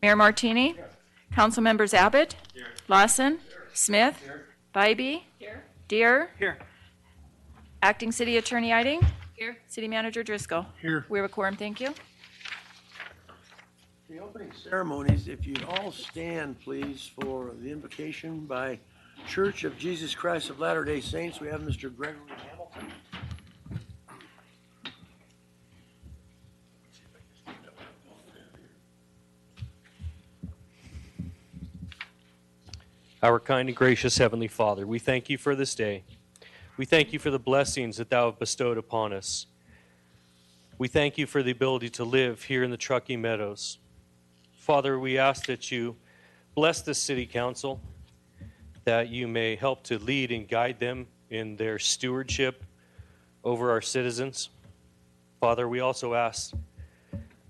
Mayor Martini? Here. Council members Abbott? Here. Lawson? Here. Smith? Here. Bybee? Here. Deere? Here. Acting City Attorney Eiding? Here. City Manager Driscoll? Here. We have a quorum, thank you. The opening ceremonies, if you'd all stand, please, for the invocation by Church of Jesus Christ of Latter-day Saints. We have Mr. Gregory Hamilton. Our kind and gracious Heavenly Father, we thank you for this day. We thank you for the blessings that thou have bestowed upon us. We thank you for the ability to live here in the Truckee Meadows. Father, we ask that you bless the City Council, that you may help to lead and guide them in their stewardship over our citizens. Father, we also ask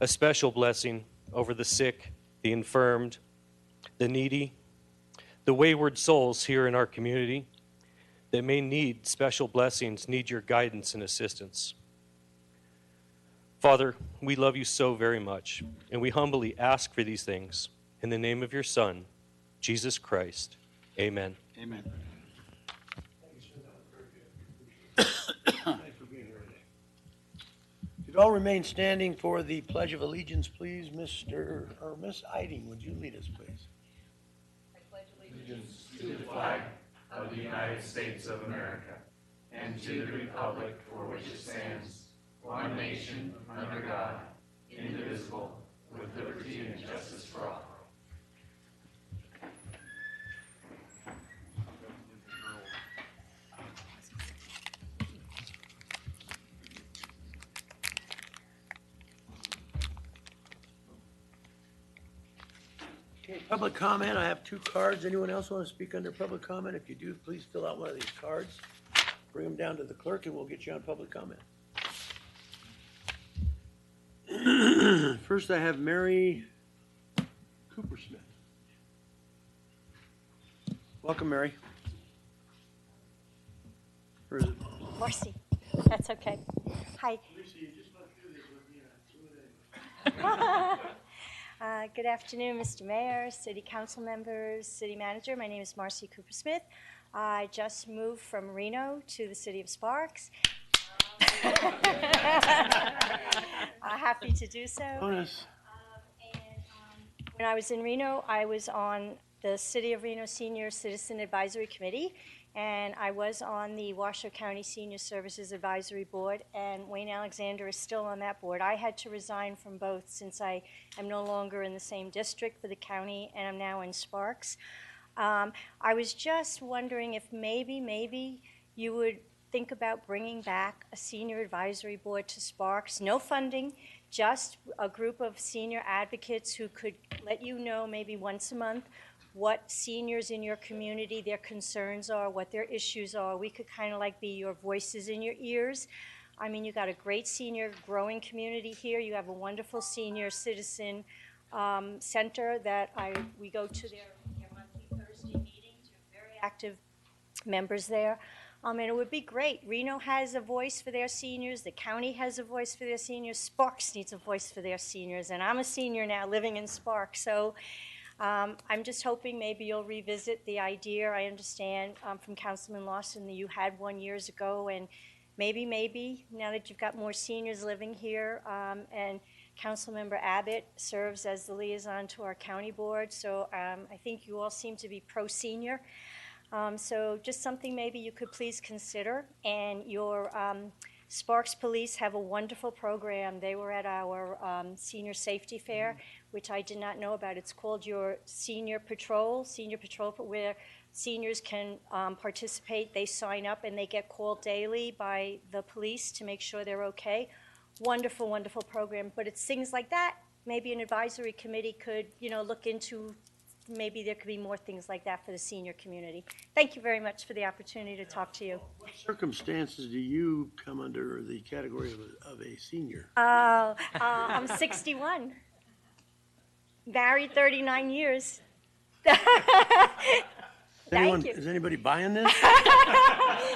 a special blessing over the sick, the infirmed, the needy, the wayward souls here in our community that may need special blessings, need your guidance and assistance. Father, we love you so very much, and we humbly ask for these things in the name of your Son, Jesus Christ. Amen. Amen. If you'd all remain standing for the Pledge of Allegiance, please, Miss Eiding, would you lead us, please? Allegiance to the flag of the United States of America and to the republic for which it stands, one nation, under God, indivisible, with liberty and justice for all. Okay, public comment. I have 2 cards. Anyone else want to speak under public comment? If you do, please fill out one of these cards. Bring them down to the clerk and we'll get you on public comment. First, I have Mary Coopersmith. Welcome, Mary. Or is it? Marcy, that's okay. Hi. Lucy, you just went through this with me. Good afternoon, Mr. Mayor, City Council members, City Manager. My name is Marcy Coopersmith. I just moved from Reno to the City of Sparks. Happy to do so. Bonus. When I was in Reno, I was on the City of Reno Senior Citizen Advisory Committee, and I was on the Washoe County Senior Services Advisory Board, and Wayne Alexander is still on that board. I had to resign from both since I am no longer in the same district for the county, and I'm now in Sparks. I was just wondering if maybe you would think about bringing back a senior advisory board to Sparks. No funding, just a group of senior advocates who could let you know maybe once a month what seniors in your community, their concerns are, what their issues are. We could kind of like be your voices in your ears. I mean, you got a great senior growing community here. You have a wonderful senior citizen center that we go to their monthly Thursday meetings. You have very active members there. And it would be great. Reno has a voice for their seniors. The county has a voice for their seniors. Sparks needs a voice for their seniors. And I'm a senior now living in Sparks. So I'm just hoping maybe you'll revisit the idea. I understand from Councilman Lawson that you had one years ago. And maybe now that you've got more seniors living here, and Councilmember Abbott serves as the liaison to our county board. So I think you all seem to be pro-senior. So just something maybe you could please consider. And your Sparks Police have a wonderful program. They were at our senior safety fair, which I did not know about. It's called your Senior Patrol, where seniors can participate. They sign up and they get called daily by the police to make sure they're okay. Wonderful, wonderful program. But it's things like that. Maybe an advisory committee could, look into. Maybe there could be more things like that for the senior community. Thank you very much for the opportunity to talk to you. What circumstances do you come under the category of a senior? I'm 61. Married 39 years. Thank you. Is anybody buying this?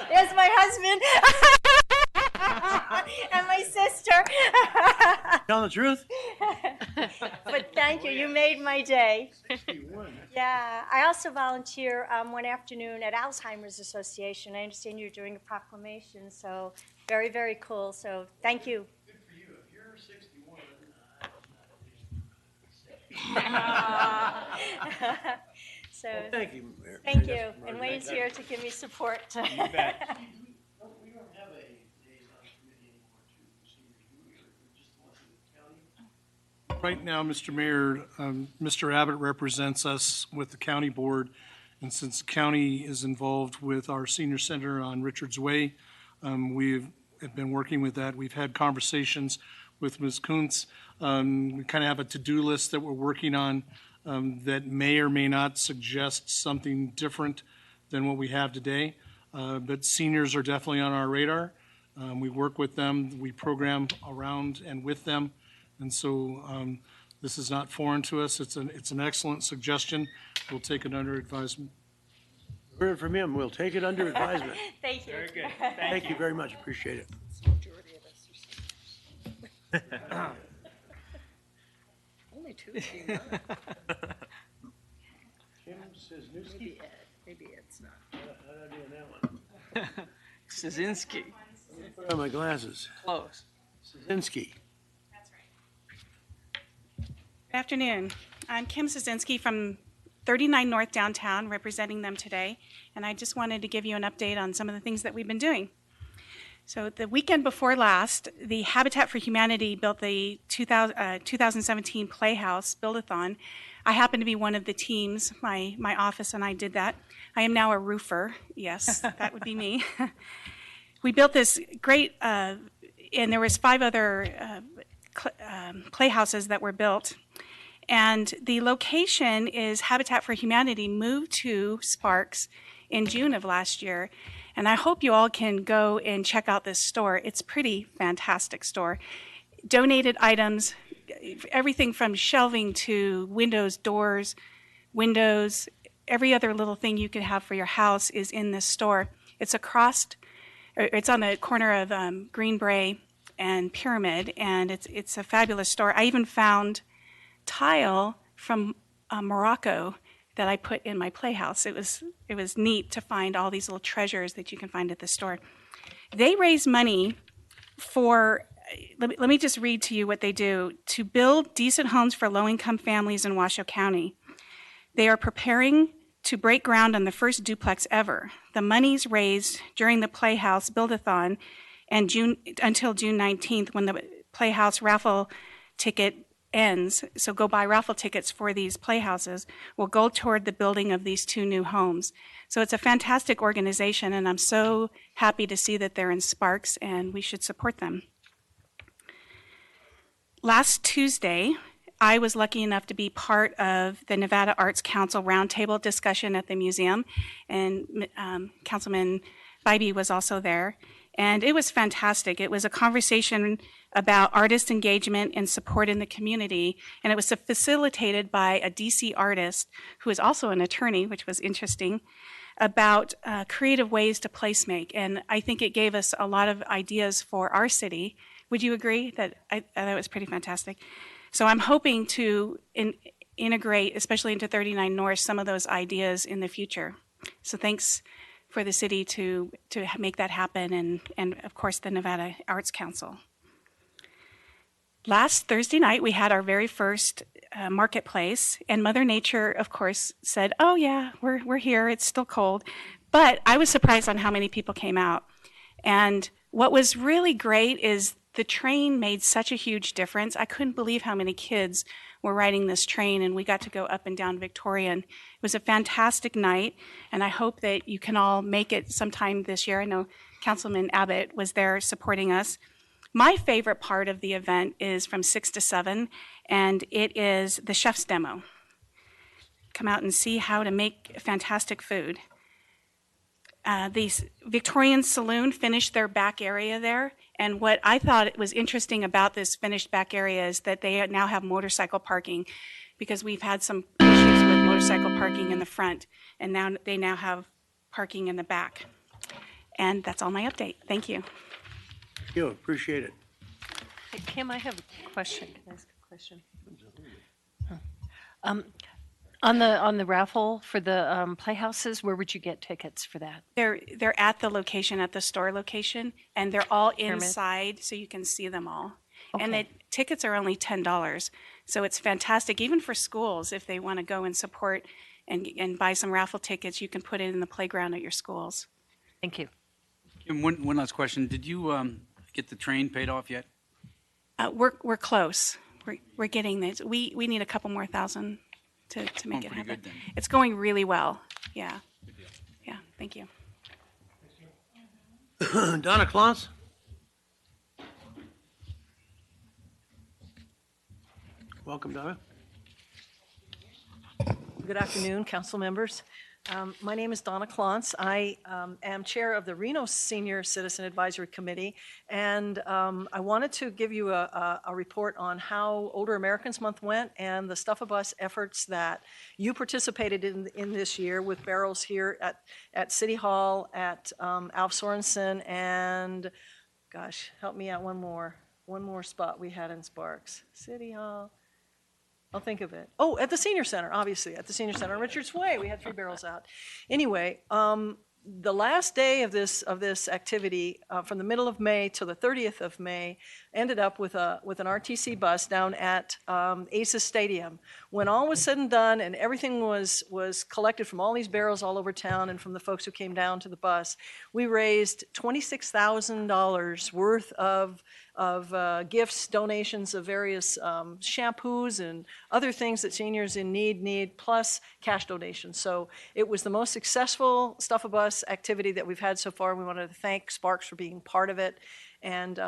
There's my husband and my sister. Telling the truth? But Thank you. You made my day. Yeah. I also volunteer one afternoon at Alzheimer's Association. I understand you're doing a proclamation, so very, very cool. So thank you. Good for you. If you're 61, So thank you, Mayor. thank Mary. you. That's- And Wayne's here to give me support. We don't have a liaison committee anymore to seniors, do we? Or just the ones in the county? Right now, Mr. Mayor, Mr. Abbott represents us with the county board, and since the county is involved with our senior center on Richards Way, we have been working with that. We've had conversations with Ms. Kuntz. We kind of have a to-do list that we're working on that may or may not suggest something different than what we have today. But seniors are definitely on our radar. We work with them, we program around and with them. And so this is not foreign to us. It's an excellent suggestion. We'll take it under advisement. Heard it from him. We'll take it under advisement. Thank you. Very good. Thank you very much. Appreciate it. Only two. Kim Cisnewski. Maybe it's not. How did I do on that one? Szynski. Put on my glasses. Close. Szynski. Good afternoon. I'm Kim Szynski from 39 North Downtown, representing them today, and I just wanted to give you an update on some of the things that we've been doing. So the weekend before last, the Habitat for Humanity built the 2017 Playhouse Build-a-thon. I happen to be one of the teams. My office and I did that. I am now a roofer. Yes, that would be me. We built this great, and there was 5 other playhouses that were built. And the location is Habitat for Humanity moved to Sparks in June of last year. And I hope you all can go and check out this store. It's a pretty fantastic store. Donated items, everything from shelving to windows, doors, windows, every other little thing you could have for your house is in this store. It's it's on the corner of Greenbrae and Pyramid, and it's a fabulous store. I even found tile from Morocco that I put in my playhouse. It was neat to find all these little treasures that you can find at the store. They raise money for, let me just read to you what they do, to build decent homes for low-income families in Washoe County. They are preparing to break ground on the first duplex ever. The monies raised during the Playhouse Build-a-thon and until June 19th when the Playhouse raffle ticket ends, so go buy raffle tickets for these playhouses, will go toward the building of these 2 new homes. So it's a fantastic organization, and I'm so happy to see that they're in Sparks, and we should support them. Last Tuesday, I was lucky enough to be part of the Nevada Arts Council roundtable discussion at the museum, and Councilman Bybee was also there. And it was fantastic. It was a conversation about artist engagement and support in the community, and it was facilitated by a DC artist who is also an attorney, which was interesting, about creative ways to placemake. And I think it gave us a lot of ideas for our city. Would you agree that that was pretty fantastic? So I'm hoping to integrate, especially into 39 North, some of those ideas in the future. So thanks for the city to make that happen, and of course the Nevada Arts Council. Last Thursday night, we had our very first marketplace, and Mother Nature, of course, said, "Oh yeah, we're here. It's still cold," but I was surprised on how many people came out. And what was really great is the train made such a huge difference. I couldn't believe how many kids were riding this train, and we got to go up and down Victorian. It was a fantastic night, and I hope that you can all make it sometime this year. I know Councilman Abbott was there supporting us. My favorite part of the event is from 6 to 7, and it is the chef's demo. Come out and see how to make fantastic food. The Victorian Saloon finished their back area there, and what I thought was interesting about this finished back area is that they now have motorcycle parking, because we've had some issues with motorcycle parking in the front, and now they have parking in the back. And that's all my update. Thank you. Thank you. Appreciate it. Hey, Kim, I have a question. Can I ask a question? On the raffle for the playhouses, where would you get tickets for that? They're at the location, at the store location, and they're all inside, so you can see them all. And the Okay. tickets are only $10, so it's fantastic, even for schools, if they want to go and support and buy some raffle tickets, you can put it in the playground at your schools. Thank you. And one last question. Did you get the train paid off yet? We're close. We're getting this. We need a couple more thousand to make Going it pretty happen. good then. It's going really well. Yeah. Yeah. Thank you. Donna Kloss? Welcome, Donna. Good afternoon, council members. My name is Donna Klontz. I am chair of the Reno Senior Citizen Advisory Committee, and I wanted to give you a report on how Older Americans Month went and the Stuff a Bus efforts that you participated in this year with barrels here at City Hall, at Alf Sorensen, and gosh, help me out, one more spot we had in Sparks. City Hall. I'll think of it. Oh, at the Senior Center, obviously, at the Senior Center. Richards Way, we had 3 barrels out. Anyway, the last day of this activity, from the middle of May till the 30th of May, ended up with an RTC bus down at Aces Stadium. When all was said and done and everything was collected from all these barrels all over town and from the folks who came down to the bus, we raised $26,000 worth of gifts, donations of various shampoos and other things that seniors in need, plus cash donations. So it was the most successful Stuff a Bus activity that we've had so far. We wanted to thank Sparks for being part of it. And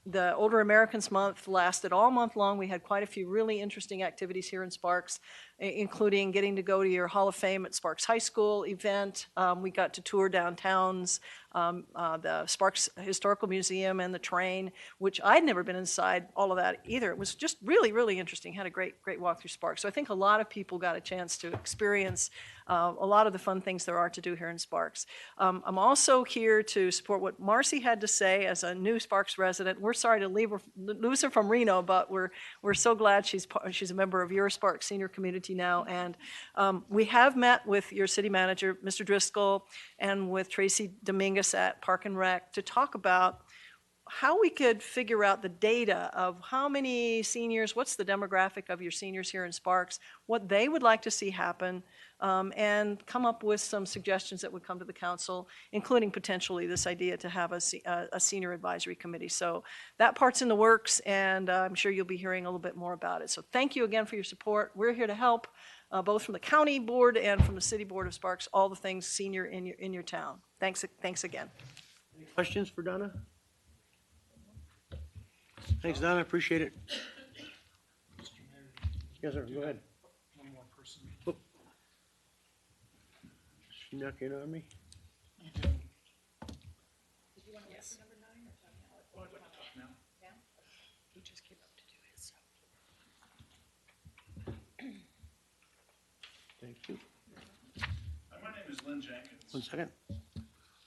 the Older Americans Month lasted all month long. We had quite a few really interesting activities here in Sparks, including getting to go to your Hall of Fame at Sparks High School event. We got to tour downtowns, the Sparks Historical Museum and the train, which I'd never been inside all of that either. It was just really, really interesting. Had a great walk through Sparks. So I think a lot of people got a chance to experience a lot of the fun things there are to do here in Sparks. I'm also here to support what Marcy had to say as a new Sparks resident. We're sorry to lose her from Reno, but we're so glad she's a member of your Sparks senior community now. And we have met with your city manager, Mr. Driscoll, and with Tracy Dominguez at Park and Rec to talk about how we could figure out the data of how many seniors, what's the demographic of your seniors here in Sparks, what they would like to see happen, and come up with some suggestions that would come to the council, including potentially this idea to have a senior advisory committee. So that part's in the works, and I'm sure you'll be hearing a little bit more about it. So thank you again for your support. We're here to help, both from the county board and from the city board of Sparks, all the things senior in your town. Thanks again. Any questions for Donna? Thanks, Donna, appreciate it. Yes, sir, go ahead. One more person. Snuck in on me. You did. Thank you. My name is Lynn Jenkins. 1 second.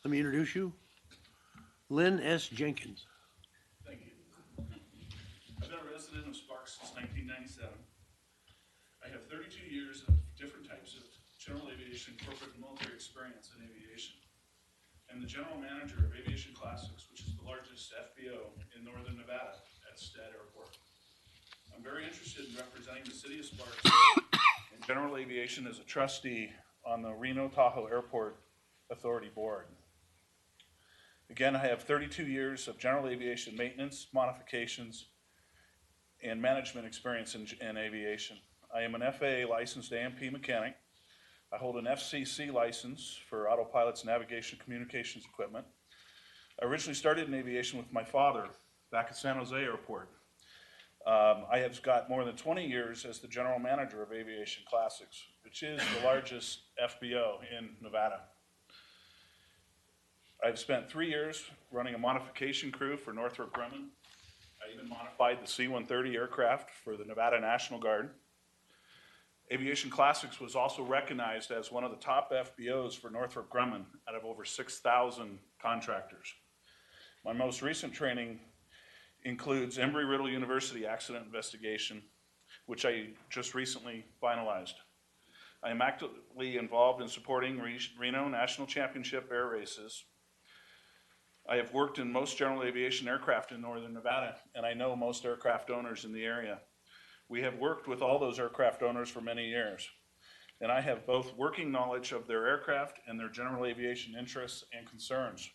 Let me introduce you. Lynn S. Jenkins. Thank you. I've been a resident of Sparks since 1997. I have 32 years of different types of general aviation, corporate, and military experience in aviation. I'm the general manager of Aviation Classics, which is the largest FBO in northern Nevada at Stead Airport. I'm very interested in representing the city of Sparks in general aviation as a trustee on the Reno Tahoe Airport Authority Board. Again, I have 32 years of general aviation maintenance, modifications, and management experience in aviation. I am an FAA licensed A&P mechanic. I hold an FCC license for autopilot's navigation communications equipment. I originally started in aviation with my father back at San Jose Airport. I have got more than 20 years as the general manager of Aviation Classics, which is the largest FBO in Nevada. I've spent 3 years running a modification crew for Northrop Grumman. I even modified the C-130 aircraft for the Nevada National Guard. Aviation Classics was also recognized as one of the top FBOs for Northrop Grumman out of over 6,000 contractors. My most recent training includes Embry-Riddle University accident investigation, which I just recently finalized. I am actively involved in supporting Reno National Championship air races. I have worked in most general aviation aircraft in northern Nevada, and I know most aircraft owners in the area. We have worked with all those aircraft owners for many years, and I have both working knowledge of their aircraft and their general aviation interests and concerns.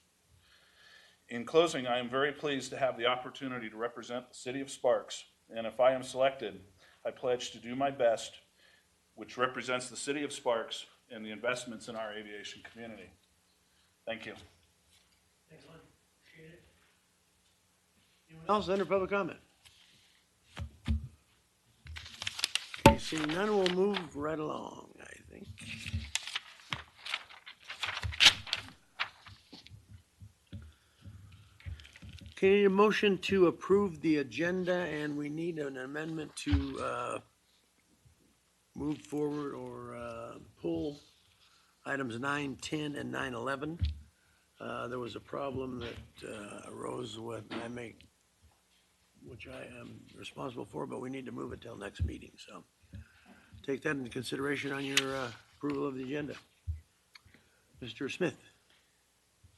In closing, I am very pleased to have the opportunity to represent the city of Sparks, and if I am selected, I pledge to do my best, which represents the city of Sparks and the investments in our aviation community. Thank you. Thanks, Lon. Appreciate it. Anyone else under public comment? Okay, seeing none, we'll move right along, I think. Okay, need a motion to approve the agenda, and we need an amendment to move forward or pull items 9, 10, and 9, 11. There was a problem that arose with which I am responsible for, but we need to move it till next meeting, so take that into consideration on your approval of the agenda. Mr. Smith.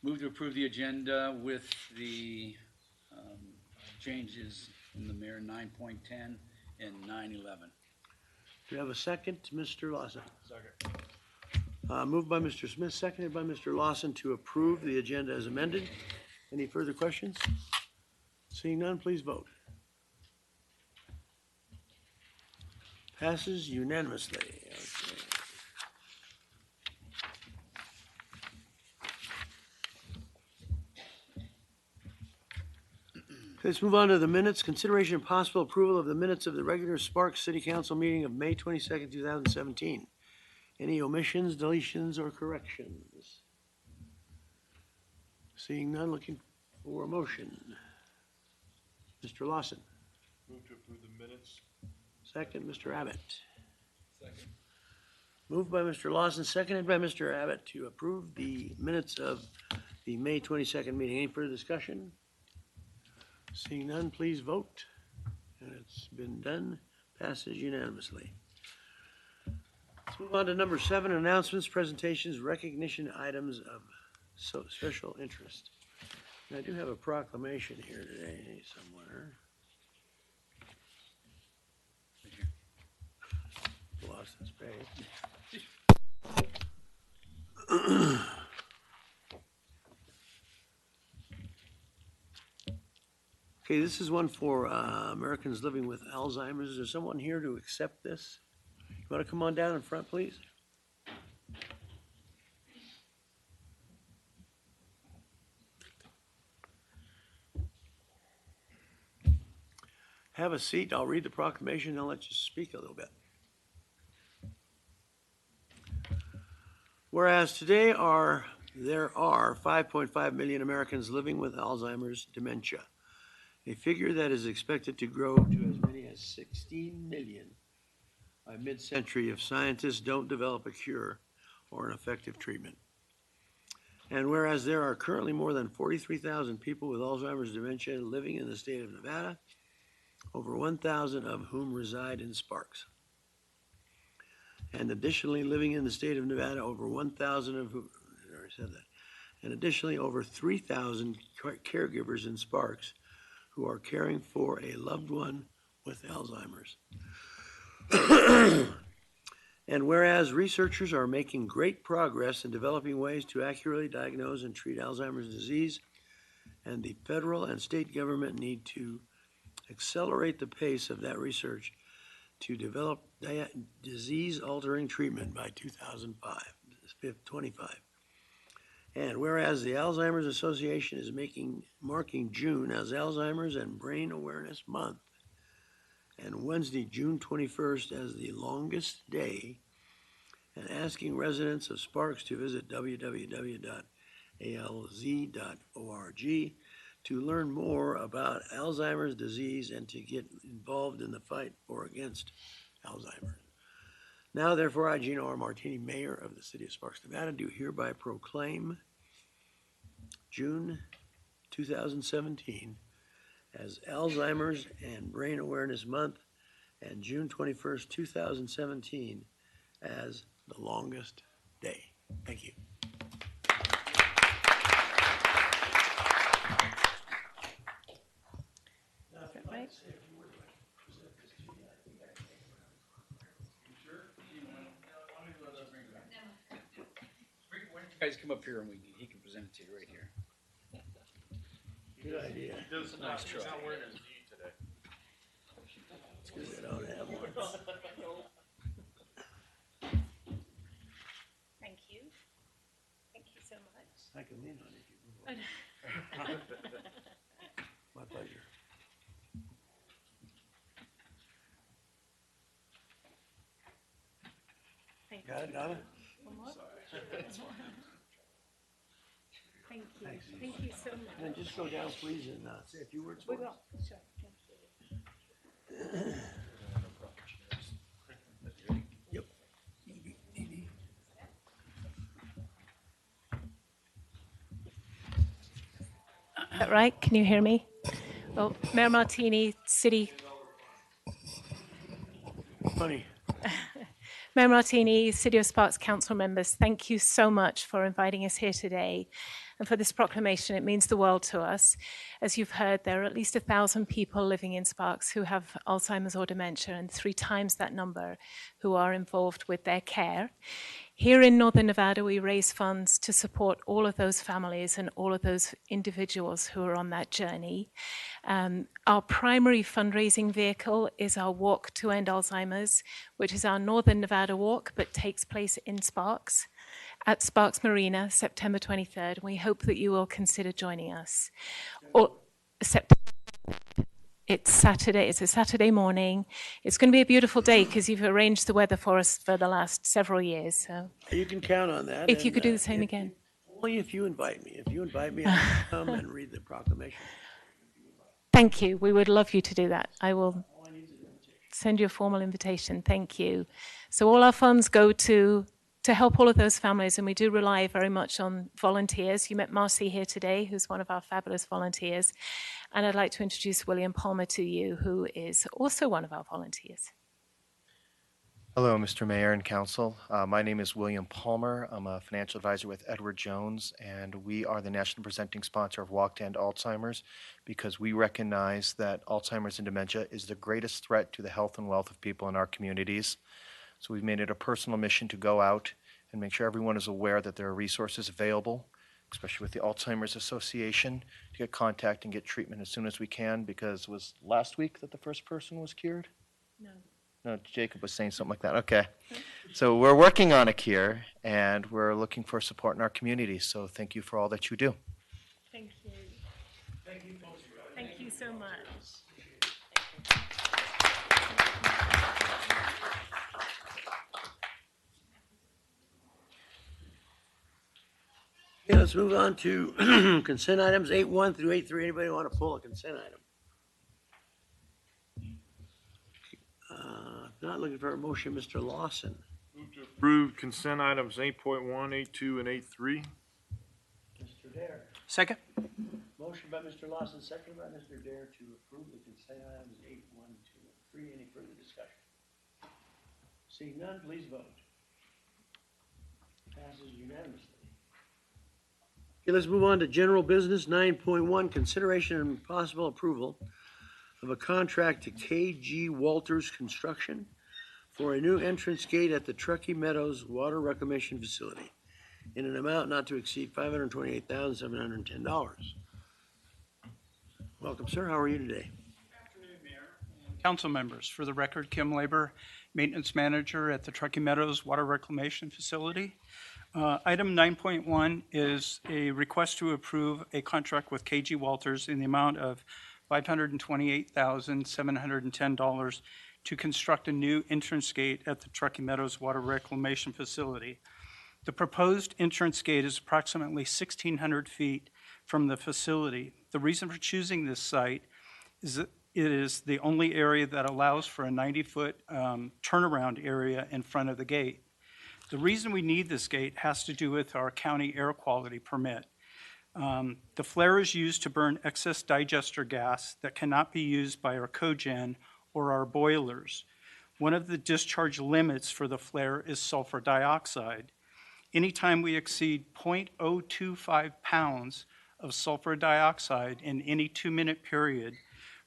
Move to approve the agenda with the changes in the mayor 9.10 and 9.11. Do you have a second, Mr. Lawson? Second. Moved by Mr. Smith, seconded by Mr. Lawson to approve the agenda as amended. Any further questions? Seeing none, please vote. Passes unanimously. Okay. Let's move on to the minutes. Consideration and possible approval of the minutes of the regular Sparks City Council meeting of May 22nd, 2017. Any omissions, deletions, or corrections? Seeing none, looking for a motion. Mr. Lawson. Move to approve the minutes. Second, Mr. Abbott. Second. Moved by Mr. Lawson, seconded by Mr. Abbott to approve the minutes of the May 22nd meeting. Any further discussion? Seeing none, please vote. And it's been done. Passes unanimously. Let's move on to number 7, announcements, presentations, recognition items of special interest. And I do have a proclamation here today somewhere. Lost its page. Okay, this is one for Americans living with Alzheimer's. Is there someone here to accept this? You want to come on down in front, please? Have a seat. I'll read the proclamation and I'll let you speak a little bit. Whereas today there are 5.5 million Americans living with Alzheimer's dementia, a figure that is expected to grow to as many as 16 million by mid-century if scientists don't develop a cure or an effective treatment. And whereas there are currently more than 43,000 people with Alzheimer's dementia living in the state of Nevada, over 1,000 of whom reside in Sparks. And additionally, living in the state of Nevada, over 1,000 of whom, I already said that, and additionally over 3,000 caregivers in Sparks who are caring for a loved one with Alzheimer's. And whereas researchers are making great progress in developing ways to accurately diagnose and treat Alzheimer's disease, and the federal and state government need to accelerate the pace of that research to develop disease-altering treatment by 2025. And whereas the Alzheimer's Association is marking June as Alzheimer's and Brain Awareness Month, and Wednesday, June 21st as the longest day, and asking residents of Sparks to visit www.alz.org to learn more about Alzheimer's disease and to get involved in the fight for against Alzheimer's. Now, therefore, I, Gino R. Martini, Mayor of the City of Sparks, Nevada, do hereby proclaim June 2017 as Alzheimer's and Brain Awareness Month, and June 21st, 2017 as the longest day. Thank you. Right? Why don't you guys come up here and he can present it to you right here. Good idea. Nice try. It's because I don't have one. Thank you. Thank you so much. I can lean on it if you move on. My pleasure. Thank Got it, Donna? Thank you. Thanks. Thank you so much. And then just go down, please, and say a few words for We us. will. Sure. Thank you. Yep. Is that right? Can you hear me? Well, Mayor Martini, City. Funny. Mayor Martini, City of Sparks Council members, thank you so much for inviting us here today and for this proclamation. It means the world to us. As you've heard, there are at least 1,000 people living in Sparks who have Alzheimer's or dementia, and 3 times that number who are involved with their care. Here in Northern Nevada, we raise funds to support all of those families and all of those individuals who are on that journey. Our primary fundraising vehicle is our Walk to End Alzheimer's, which is our Northern Nevada Walk, but takes place in Sparks, at Sparks Marina, September 23rd. We hope that you will consider joining us. It's Saturday. It's a Saturday morning. It's going to be a beautiful day because you've arranged the weather for us for the last several years. So You can count on that. if you and, could do the same again. Only if you invite me. If you invite me, I'll come and read the proclamation. Thank you. We would love you to do that. I will send you a formal invitation. Thank you. So all our funds go to help all of those families, and we do rely very much on volunteers. You met Marcy here today, who's one of our fabulous volunteers. And I'd like to introduce William Palmer to you, who is also one of our volunteers. Hello, Mr. Mayor and Council. My name is William Palmer. I'm a financial advisor with Edward Jones, and we are the national presenting sponsor of Walk to End Alzheimer's because we recognize that Alzheimer's and dementia is the greatest threat to the health and wealth of people in our communities. So we've made it a personal mission to go out and make sure everyone is aware that there are resources available, especially with the Alzheimer's Association, to get contact and get treatment as soon as we can, because it was last week that the first person was cured? No, Jacob was saying something like that. Okay. So we're working on a cure, and we're looking for support in our community. So thank you for all that you do. Thank you. Thank you so much. Okay, let's move on to consent items 8.1 through 8.3. Anybody want to pull a consent item? Not looking for a motion, Mr. Lawson. Move to approve consent items 8.1, 8.2, and 8.3. Mr. Dare. Second? Motion by Mr. Lawson, second by Mr. Dare to approve the consent items 8.1, 2, and 3. Any further discussion? Seeing none, please vote. Passes unanimously. Okay, let's move on to general business 9.1, consideration and possible approval of a contract to KG Walters Construction for a new entrance gate at the Truckee Meadows Water Reclamation Facility in an amount not to exceed $528,710. Welcome, sir. How are you today? Council members, for the record, Kim Labor, Maintenance Manager at the Truckee Meadows Water Reclamation Facility. Item 9.1 is a request to approve a contract with KG Walters in the amount of $528,710 to construct a new entrance gate at the Truckee Meadows Water Reclamation Facility. The proposed entrance gate is approximately 1,600 feet from the facility. The reason for choosing this site is that it is the only area that allows for a 90-foot turnaround area in front of the gate. The reason we need this gate has to do with our county air quality permit. The flare is used to burn excess digester gas that cannot be used by our cogen or our boilers. One of the discharge limits for the flare is sulfur dioxide. Anytime we exceed 0.025 pounds of sulfur dioxide in any 2-minute period,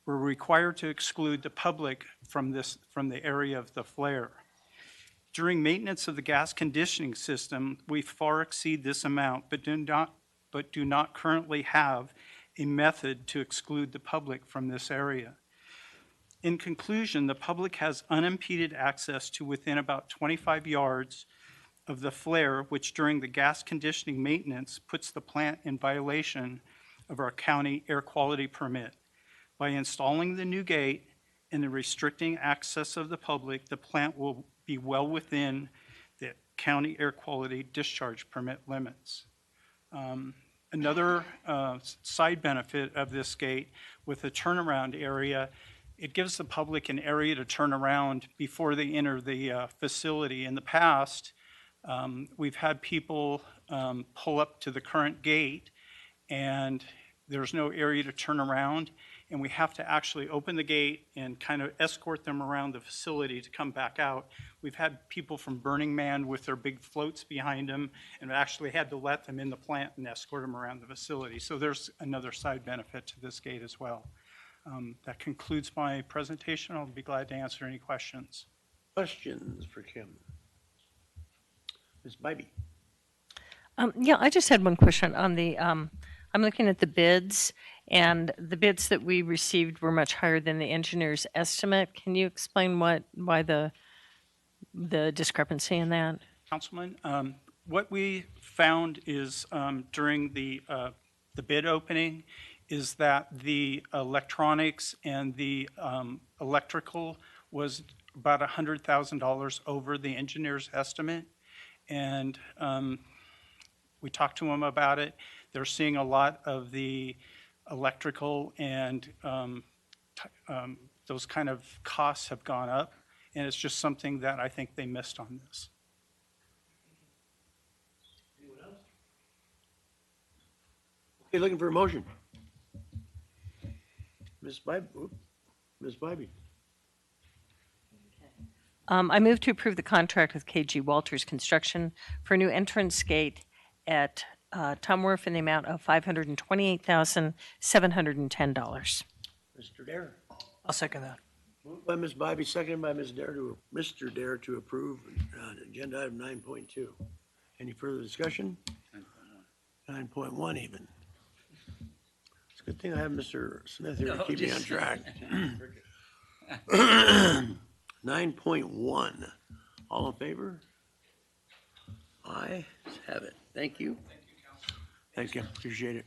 we're required to exclude the public from the area of the flare. During maintenance of the gas conditioning system, we far exceed this amount, but do not currently have a method to exclude the public from this area. In conclusion, the public has unimpeded access to within about 25 yards of the flare, which during the gas conditioning maintenance puts the plant in violation of our county air quality permit. By installing the new gate and the restricting access of the public, the plant will be well within the county air quality discharge permit limits. Another side benefit of this gate with the turnaround area, it gives the public an area to turn around before they enter the facility. In the past, we've had people pull up to the current gate and there's no area to turn around, and we have to actually open the gate and kind of escort them around the facility to come back out. We've had people from Burning Man with their big floats behind them and actually had to let them in the plant and escort them around the facility. So there's another side benefit to this gate as well. That concludes my presentation. I'll be glad to answer any questions. Questions for Kim? Ms. Bybee? Yeah, I just had one question on the, I'm looking at the bids, and the bids that we received were much higher than the engineer's estimate. Can you explain why the discrepancy in that? Councilman, what we found is during the bid opening is that the electronics and the electrical was about $100,000 over the engineer's estimate. And we talked to them about it. They're seeing a lot of the electrical and those kind of costs have gone up. And it's just something that I think they missed on this. Anyone else? Okay, looking for a motion. Ms. Bybee. I move to approve the contract with KG Walters Construction for a new entrance gate at Tom Wharf in the amount of $528,710. Mr. Dare. I'll second that. Moved by Ms. Bybee, seconded by Mr. Dare to approve agenda item 9.2. Any further discussion? 9.1 even. It's a good thing I have Mr. Smith here to keep me on track. 9.1. All in favor? Aye. Let's have it. Thank you. Thank you, Council. Thank you. Appreciate it.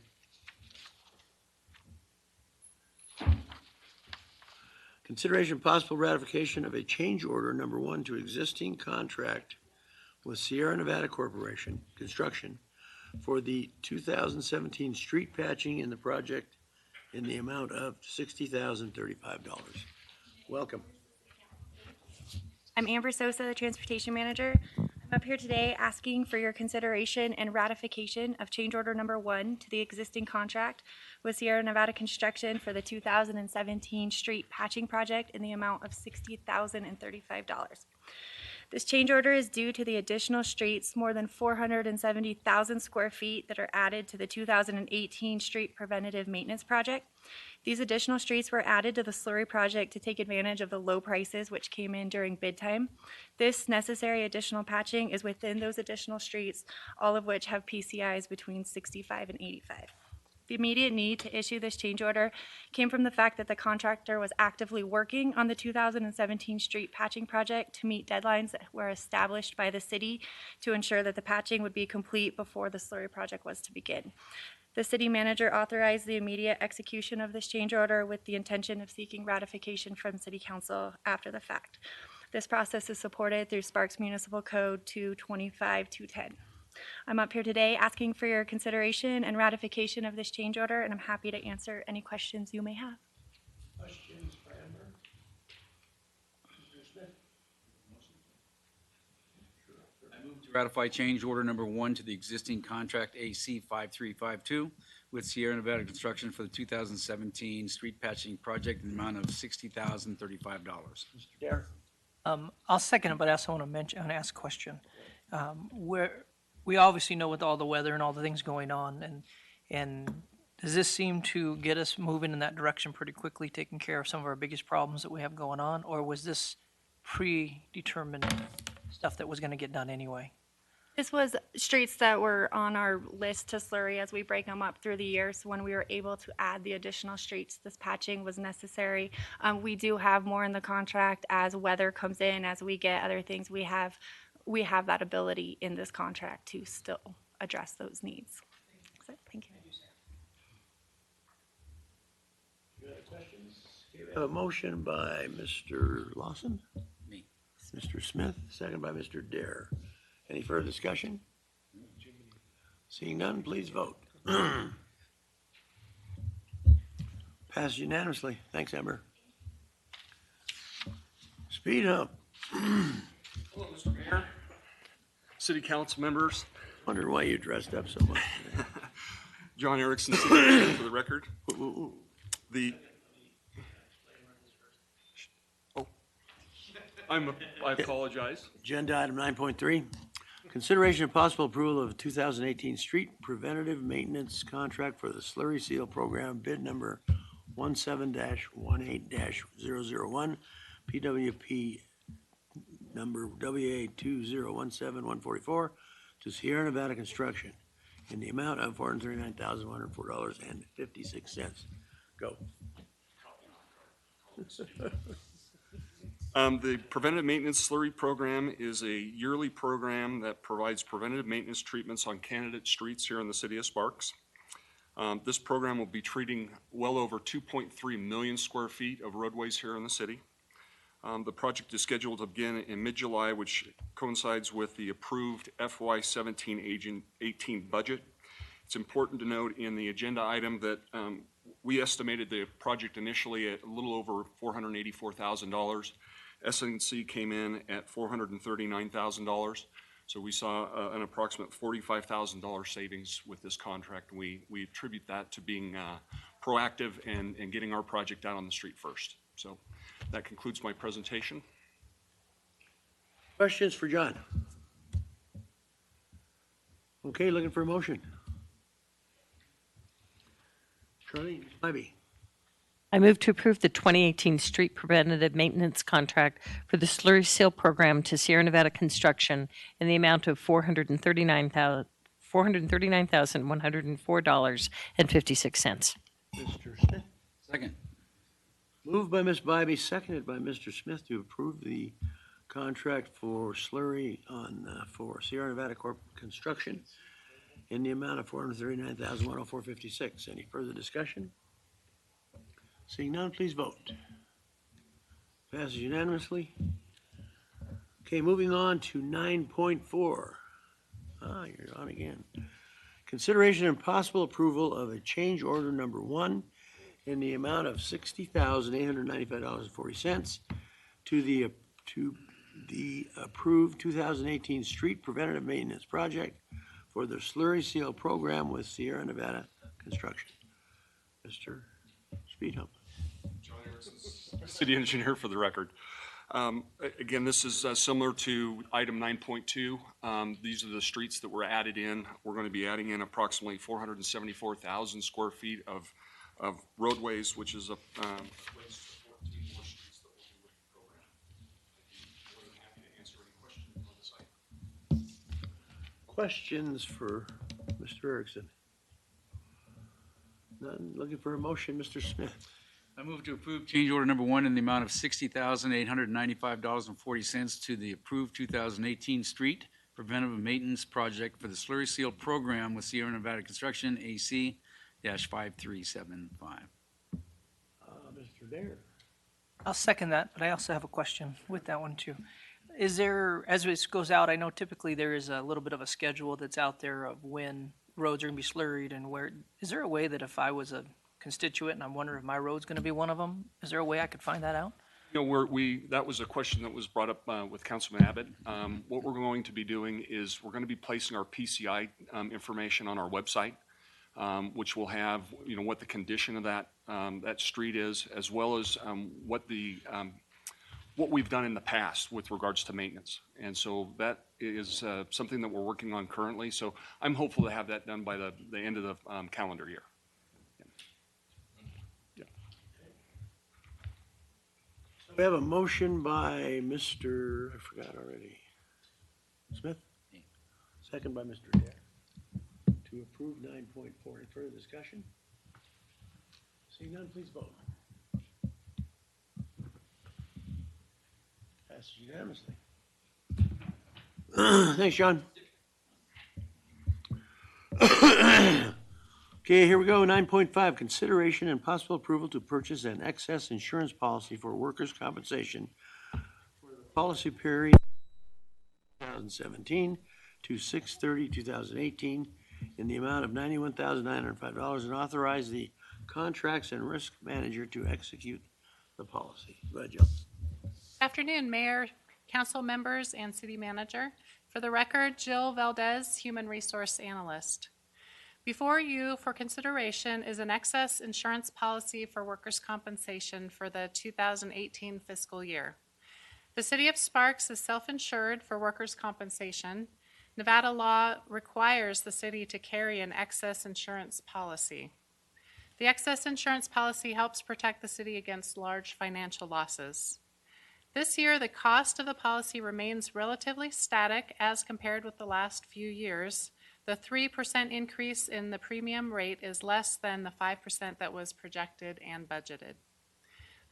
Consideration of possible ratification of a change order number 1 to existing contract with Sierra Nevada Corporation Construction for the 2017 street patching in the project in the amount of $60,035. Welcome. I'm Amber Sosa, the Transportation Manager. I'm up here today asking for your consideration and ratification of change order number 1 to the existing contract with Sierra Nevada Construction for the 2017 street patching project in the amount of $60,035. This change order is due to the additional streets, more than 470,000 square feet that are added to the 2018 street preventative maintenance project. These additional streets were added to the slurry project to take advantage of the low prices which came in during bid time. This necessary additional patching is within those additional streets, all of which have PCIs between 65 and 85. The immediate need to issue this change order came from the fact that the contractor was actively working on the 2017 street patching project to meet deadlines that were established by the city to ensure that the patching would be complete before the slurry project was to begin. The city manager authorized the immediate execution of this change order with the intention of seeking ratification from City Council after the fact. This process is supported through Sparks Municipal Code 225-210. I'm up here today asking for your consideration and ratification of this change order, and I'm happy to answer any questions you may have. Questions for Amber? Mr. Smith? I move to ratify change order number 1 to the existing contract AC 5352 with Sierra Nevada Construction for the 2017 street patching project in the amount of $60,035. Mr. Dare? I'll second it, but I also want to mention, and ask a question. We obviously know with all the weather and all the things going on, and does this seem to get us moving in that direction pretty quickly, taking care of some of our biggest problems that we have going on? Or was this predetermined stuff that was going to get done anyway? This was streets that were on our list to slurry as we break them up through the year. So when we were able to add the additional streets, this patching was necessary. We do have more in the contract as weather comes in, as we get other things. We have that ability in this contract to still address those needs. That's it. Thank you. Any other questions? Okay, we have a motion by Mr. Lawson. Me. Mr. Smith, second by Mr. Dare. Any further discussion? Seeing none, please vote. Passed unanimously. Thanks, Amber. Speed Hump. Hello, Mr. Mayor, City Council members. Wondering why you dressed up so much today. John Erickson, City Engineer for the record. I apologize. Agenda item 9.3, consideration of possible approval of 2018 street preventative maintenance contract for the slurry seal program, bid number 17-18-001, PWP number WA2017144 to Sierra Nevada Construction in the amount of $439,104.56. Go. The Preventative Maintenance Slurry Program is a yearly program that provides preventative maintenance treatments on candidate streets here in the city of Sparks. This program will be treating well over 2.3 million square feet of roadways here in the city. The project is scheduled to begin in mid-July, which coincides with the approved FY17-18 budget. It's important to note in the agenda item that we estimated the project initially at a little over $484,000. SNC came in at $439,000. So we saw an approximate $45,000 savings with this contract. We attribute that to being proactive and getting our project out on the street first. So that concludes my presentation. Questions for John? Okay, looking for a motion. Charlie, Ivy. I move to approve the 2018 street preventative maintenance contract for the slurry seal program to Sierra Nevada Construction in the amount of $439,104.56. Mr. Smith. Second. Moved by Ms. Bybee, seconded by Mr. Smith to approve the contract for slurry for Sierra Nevada Corp Construction in the amount of $439,104.56. Any further discussion? Seeing none, please vote. Passes unanimously. Okay, moving on to 9.4. You're on again. Consideration and possible approval of a change order number 1 in the amount of $60,895.40 to the approved 2018 street preventative maintenance project for the slurry seal program with Sierra Nevada Construction. Mr. Speedhump. John Erickson, City Engineer for the record. Again, this is similar to item 9.2. These are the streets that were added in. We're going to be adding in approximately 474,000 square feet of roadways, which is a Questions for Mr. Erickson? None. Looking for a motion, Mr. Smith. I move to approve change order number 1 in the amount of $60,895.40 to the approved 2018 street preventative maintenance project for the slurry seal program with Sierra Nevada Construction, AC-5375. Mr. Dare. I'll second that, but I also have a question with that one too. Is there, as this goes out, I know typically there is a little bit of a schedule that's out there of when roads are going to be slurried and where. Is there a way that if I was a constituent and I'm wondering if my road's going to be one of them, is there a way I could find that out? You know, that was a question that was brought up with Councilman Abbott. What we're going to be doing is we're going to be placing our PCI information on our website. which will have, what the condition of that, that street is, as well as what we've done in the past with regards to maintenance. And so that is something that we're working on currently. So I'm hopeful to have that done by the end of the calendar year. We have a motion by Mr., I forgot already, Smith? Second by Mr. Dare to approve 9.4. Any further discussion? Seeing none, please vote. Passes unanimously. Thanks, John. Okay, here we go. 9.5, consideration and possible approval to purchase an excess insurance policy for workers' compensation for the policy period 2017 to 6/30/2018 in the amount of $91,905 and authorize the contracts and risk manager to execute the policy. Go ahead, Jill. Afternoon, Mayor, Council members, and City Manager. For the record, Jill Valdez, Human Resource Analyst. Before you for consideration is an excess insurance policy for workers' compensation for the 2018 fiscal year. The City of Sparks is self-insured for workers' compensation. Nevada law requires the city to carry an excess insurance policy. The excess insurance policy helps protect the city against large financial losses. This year, the cost of the policy remains relatively static as compared with the last few years. The 3% increase in the premium rate is less than the 5% that was projected and budgeted.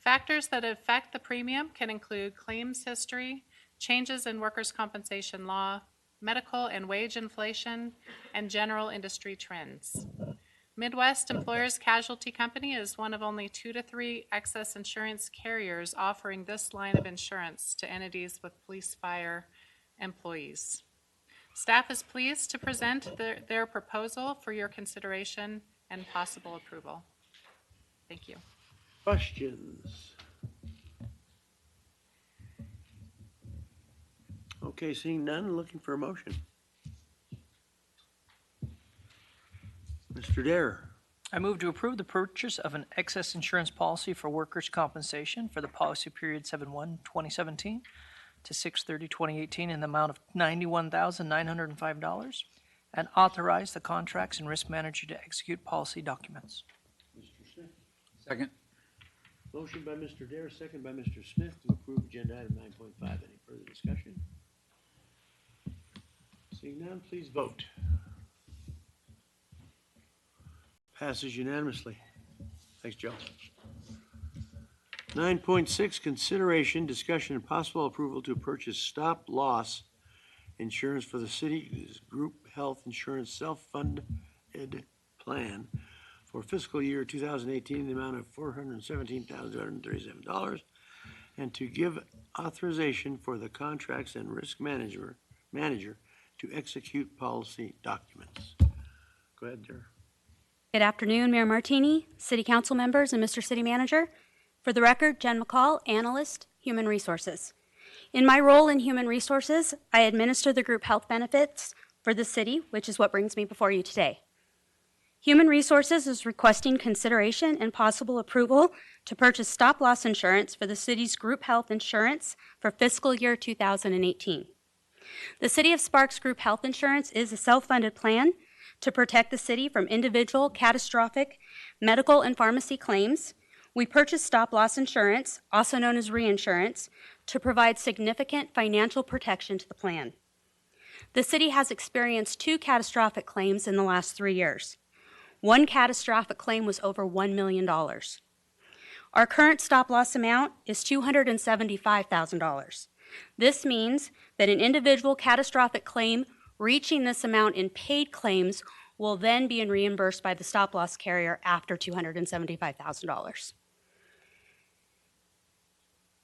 Factors that affect the premium can include claims history, changes in workers' compensation law, medical and wage inflation, and general industry trends. Midwest Employers Casualty Company is one of only 2 to 3 excess insurance carriers offering this line of insurance to entities with police fire employees. Staff is pleased to present their proposal for your consideration and possible approval. Thank you. Questions? Okay, seeing none, looking for a motion. Mr. Dare. I move to approve the purchase of an excess insurance policy for workers' compensation for the policy period 7/1/2017 to 6/30/2018 in the amount of $91,905 and authorize the contracts and risk manager to execute policy documents. Mr. Smith. Second. Motion by Mr. Dare, second by Mr. Smith to approve agenda item 9.5. Any further discussion? Seeing none, please vote. Passes unanimously. Thanks, Joe. 9.6, consideration, discussion, and possible approval to purchase stop-loss insurance for the city's group health insurance self-funded plan for fiscal year 2018 in the amount of $417,237 and to give authorization for the contracts and risk manager to execute policy documents. Go ahead, Dara. Good afternoon, Mayor Martini, City Council members, and Mr. City Manager. For the record, Jen McCall, Analyst, Human Resources. In my role in Human Resources, I administer the group health benefits for the city, which is what brings me before you today. Human Resources is requesting consideration and possible approval to purchase stop-loss insurance for the city's group health insurance for fiscal year 2018. The City of Sparks Group Health Insurance is a self-funded plan to protect the city from individual catastrophic medical and pharmacy claims. We purchase stop-loss insurance, also known as reinsurance, to provide significant financial protection to the plan. The city has experienced 2 catastrophic claims in the last 3 years. One catastrophic claim was over $1 million. Our current stop-loss amount is $275,000. This means that an individual catastrophic claim reaching this amount in paid claims will then be reimbursed by the stop-loss carrier after $275,000.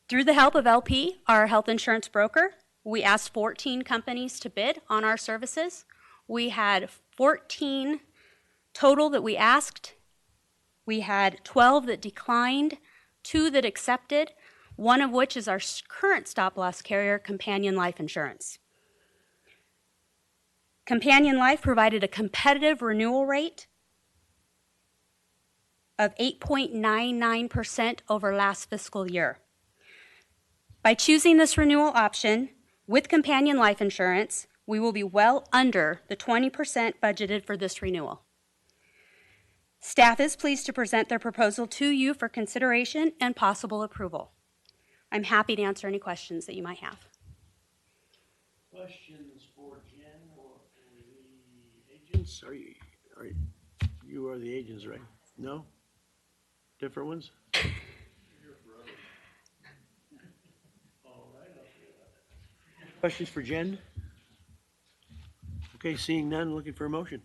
Through the help of LP, our health insurance broker, we asked 14 companies to bid on our services. We had 14 total that we asked. We had 12 that declined, 2 that accepted, one of which is our current stop-loss carrier, Companion Life Insurance. Companion Life provided a competitive renewal rate of 8.99% over last fiscal year. By choosing this renewal option with companion life insurance, we will be well under the 20% budgeted for this renewal. Staff is pleased to present their proposal to you for consideration and possible approval. I'm happy to answer any questions that you might have. Questions for Jen or the agents? You are the agents, right? No? Different ones? Questions for Jen? Okay, seeing none, looking for a motion.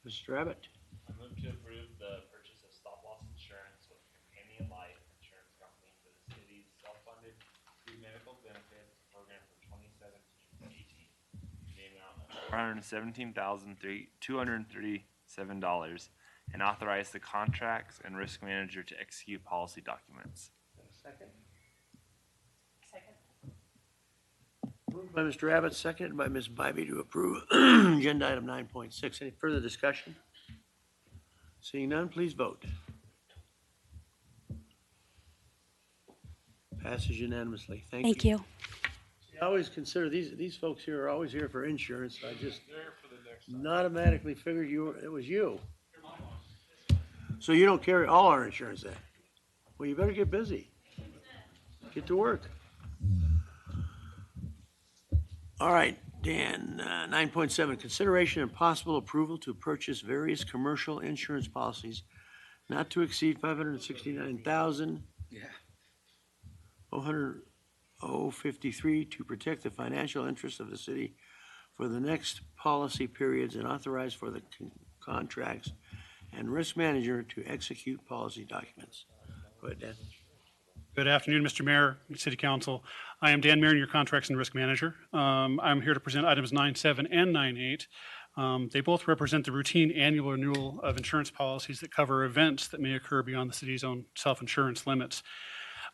Mr. Abbott. I move to approve the purchase of stop-loss insurance with Companion Life Insurance Company for the city's self-funded free medical benefits program for 2017-18. The amount of $417,237 and authorize the contracts and risk manager to execute policy documents. Second. Moved by Mr. Abbott, seconded by Ms. Bybee to approve agenda item 9.6. Any further discussion? Seeing none, please vote. Passes unanimously. Thank you. I always consider these folks here are always here for insurance. I just automatically figured it was you. So you don't carry all our insurance then? Well, you better get busy. Get to work. All right, Dan, 9.7, consideration and possible approval to purchase various commercial insurance policies not to exceed $569,053 to protect the financial interests of the city for the next policy periods and authorize for the contracts and risk manager to execute policy documents. Go ahead, Dan. Good afternoon, Mr. Mayor, City Council. I am Dan Marion, your Contracts and Risk Manager. I'm here to present items 9.7 and 9.8. They both represent the routine annual renewal of insurance policies that cover events that may occur beyond the city's own self-insurance limits.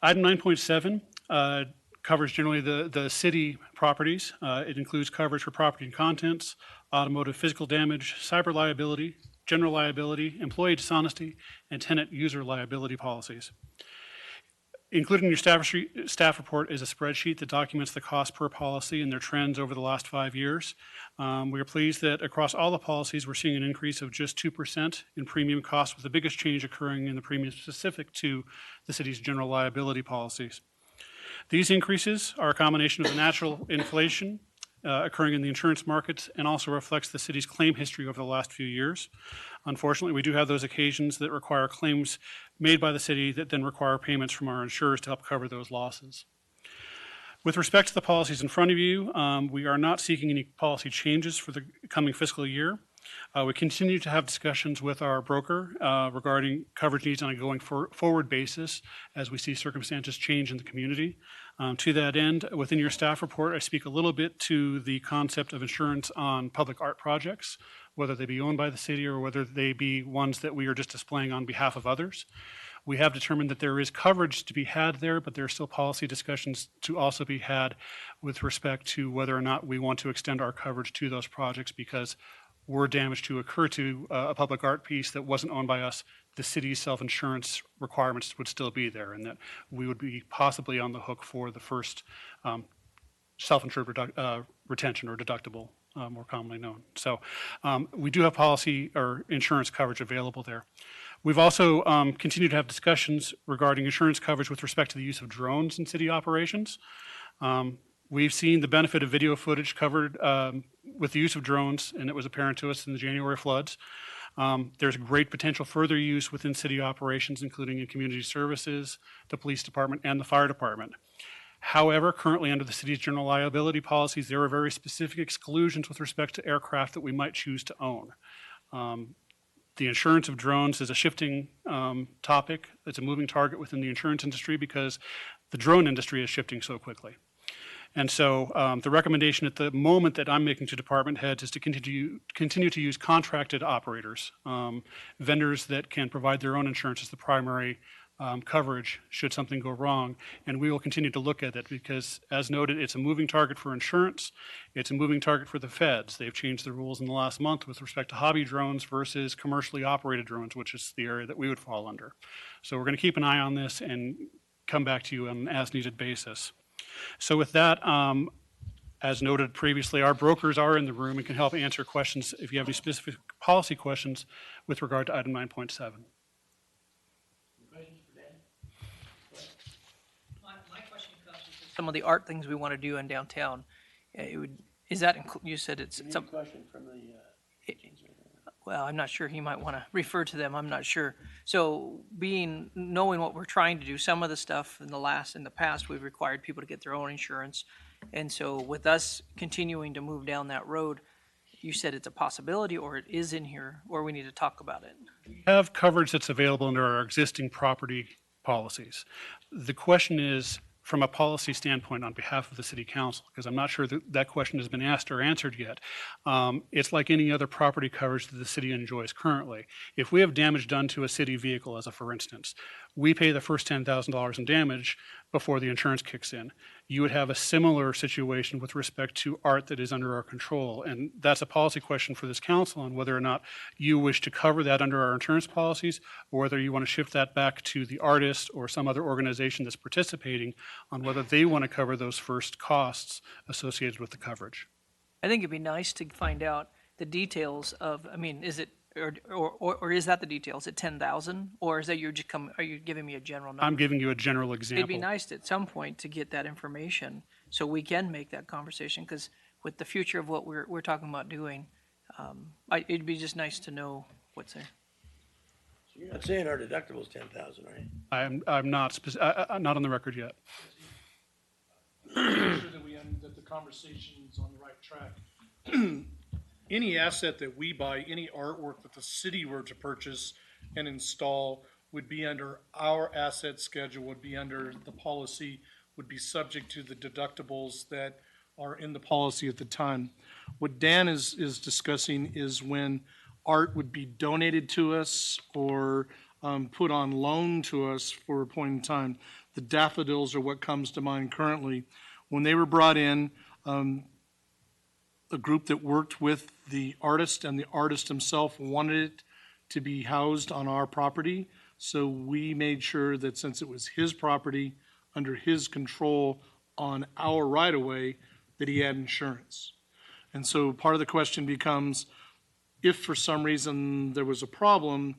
Item 9.7 covers generally the city properties. It includes coverage for property and contents, automotive physical damage, cyber liability, general liability, employee dishonesty, and tenant user liability policies. Included in your staff report is a spreadsheet that documents the cost per policy and their trends over the last 5 years. We are pleased that across all the policies, we're seeing an increase of just 2% in premium costs, with the biggest change occurring in the premium specific to the city's general liability policies. These increases are a combination of the natural inflation occurring in the insurance markets and also reflects the city's claim history over the last few years. Unfortunately, we do have those occasions that require claims made by the city that then require payments from our insurers to help cover those losses. With respect to the policies in front of you, we are not seeking any policy changes for the coming fiscal year. We continue to have discussions with our broker regarding coverage needs on a going forward basis as we see circumstances change in the community. To that end, within your staff report, I speak a little bit to the concept of insurance on public art projects, whether they be owned by the city or whether they be ones that we are just displaying on behalf of others. We have determined that there is coverage to be had there, but there are still policy discussions to also be had with respect to whether or not we want to extend our coverage to those projects, because were damage to occur to a public art piece that wasn't owned by us, the city's self-insurance requirements would still be there, and that we would be possibly on the hook for the first self-insured retention or deductible, more commonly known. So we do have policy or insurance coverage available there. We've also continued to have discussions regarding insurance coverage with respect to the use of drones in city operations. We've seen the benefit of video footage covered with the use of drones, and it was apparent to us in the January floods. There's great potential further use within city operations, including in community services, the police department, and the fire department. However, currently under the city's general liability policies, there are very specific exclusions with respect to aircraft that we might choose to own. The insurance of drones is a shifting topic. It's a moving target within the insurance industry because the drone industry is shifting so quickly. And so the recommendation at the moment that I'm making to department heads is to continue to use contracted operators, vendors that can provide their own insurance as the primary coverage should something go wrong. And we will continue to look at it because, as noted, it's a moving target for insurance. It's a moving target for the feds. They've changed the rules in the last month with respect to hobby drones versus commercially operated drones, which is the area that we would fall under. So we're going to keep an eye on this and come back to you on an as-needed basis. So with that, as noted previously, our brokers are in the room and can help answer questions if you have any specific policy questions with regard to item 9.7. My question comes to some of the art things we want to do in downtown. Is that, you said it's some. Question from the, Well, I'm not sure. He might want to refer to them. I'm not sure. So knowing what we're trying to do, some of the stuff in the past, we've required people to get their own insurance. And so with us continuing to move down that road, you said it's a possibility or it is in here, or we need to talk about it. We have coverage that's available under our existing property policies. The question is, from a policy standpoint on behalf of the city council, because I'm not sure that that question has been asked or answered yet. It's like any other property coverage that the city enjoys currently. If we have damage done to a city vehicle, as a for instance, we pay the first $10,000 in damage before the insurance kicks in. You would have a similar situation with respect to art that is under our control. And that's a policy question for this council on whether or not you wish to cover that under our insurance policies, or whether you want to shift that back to the artist or some other organization that's participating on whether they want to cover those first costs associated with the coverage. I think it'd be nice to find out the details of, is it, or is that the details? Is it 10,000, or is that are you giving me a general number? I'm giving you a general example. It'd be nice at some point to get that information so we can make that conversation, because with the future of what we're talking about doing, it'd be just nice to know what's there. So you're not saying our deductible is 10,000, right? I'm not not on the record yet. Make sure that the conversation's on the right track. Any asset that we buy, any artwork that the city were to purchase and install would be under our asset schedule, would be under the policy, would be subject to the deductibles that are in the policy at the time. What Dan is discussing is when art would be donated to us or put on loan to us for a point in time. The daffodils are what comes to mind currently. When they were brought in, a group that worked with the artist and the artist himself wanted it to be housed on our property. So we made sure that since it was his property, under his control on our right-of-way, that he had insurance. And so part of the question becomes, if for some reason there was a problem,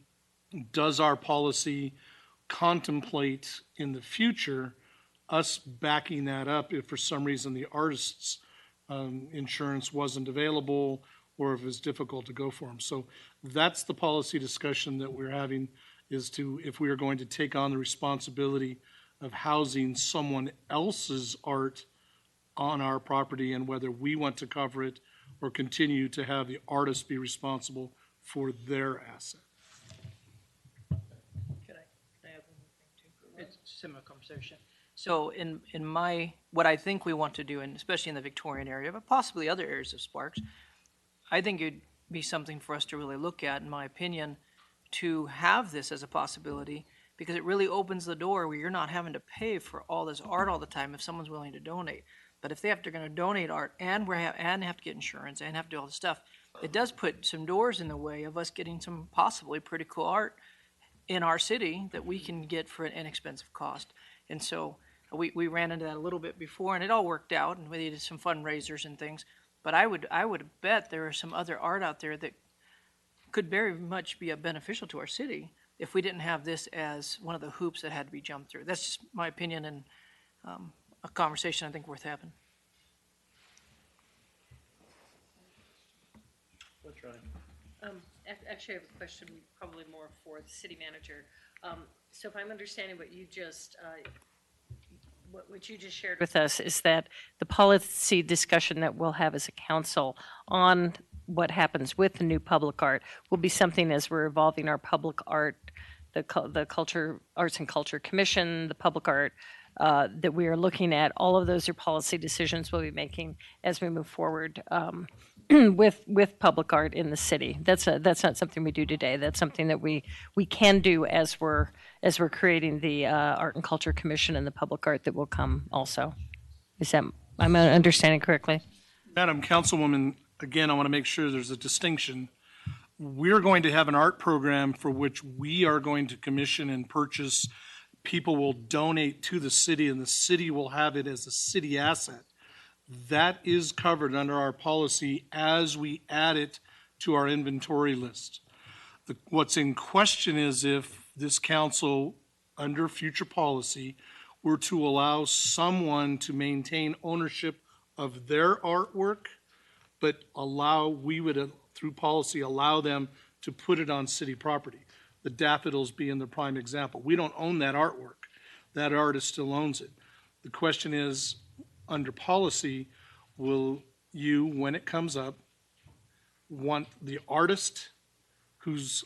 does our policy contemplate in the future us backing that up if for some reason the artist's insurance wasn't available or if it's difficult to go for them? So that's the policy discussion that we're having, is to, if we are going to take on the responsibility of housing someone else's art on our property, and whether we want to cover it or continue to have the artist be responsible for their asset. Can I have one thing too? It's a similar conversation. So in what I think we want to do, and especially in the Victorian area, but possibly other areas of Sparks, I think it'd be something for us to really look at, in my opinion, to have this as a possibility, because it really opens the door where you're not having to pay for all this art all the time if someone's willing to donate. But if they're going to donate art and have to get insurance and have to do all this stuff, it does put some doors in the way of us getting some possibly pretty cool art in our city that we can get for an inexpensive cost. And so we ran into that a little bit before, and it all worked out, and we did some fundraisers and things. But I would bet there are some other art out there that could very much be beneficial to our city if we didn't have this as one of the hoops that had to be jumped through. That's just my opinion, and a conversation I think worth having. What's right? Actually, I have a question probably more for the city manager. So if I'm understanding what you just shared with us, is that the policy discussion that we'll have as a council on what happens with the new public art will be something as we're evolving our public art, the Culture, Arts and Culture Commission, the public art that we are looking at. All of those are policy decisions we'll be making as we move forward with public art in the city. That's not something we do today. That's something that we can do as we're creating the Art and Culture Commission and the public art that will come also. Is that, I'm understanding correctly? Madam Councilwoman, again, I want to make sure there's a distinction. We're going to have an art program for which we are going to commission and purchase. People will donate to the city, and the city will have it as a city asset. That is covered under our policy as we add it to our inventory list. What's in question is if this council, under future policy, were to allow someone to maintain ownership of their artwork, but we would, through policy, allow them to put it on city property. The daffodils being the prime example. We don't own that artwork. That artist still owns it. The question is, under policy, will you, when it comes up, want the artist who's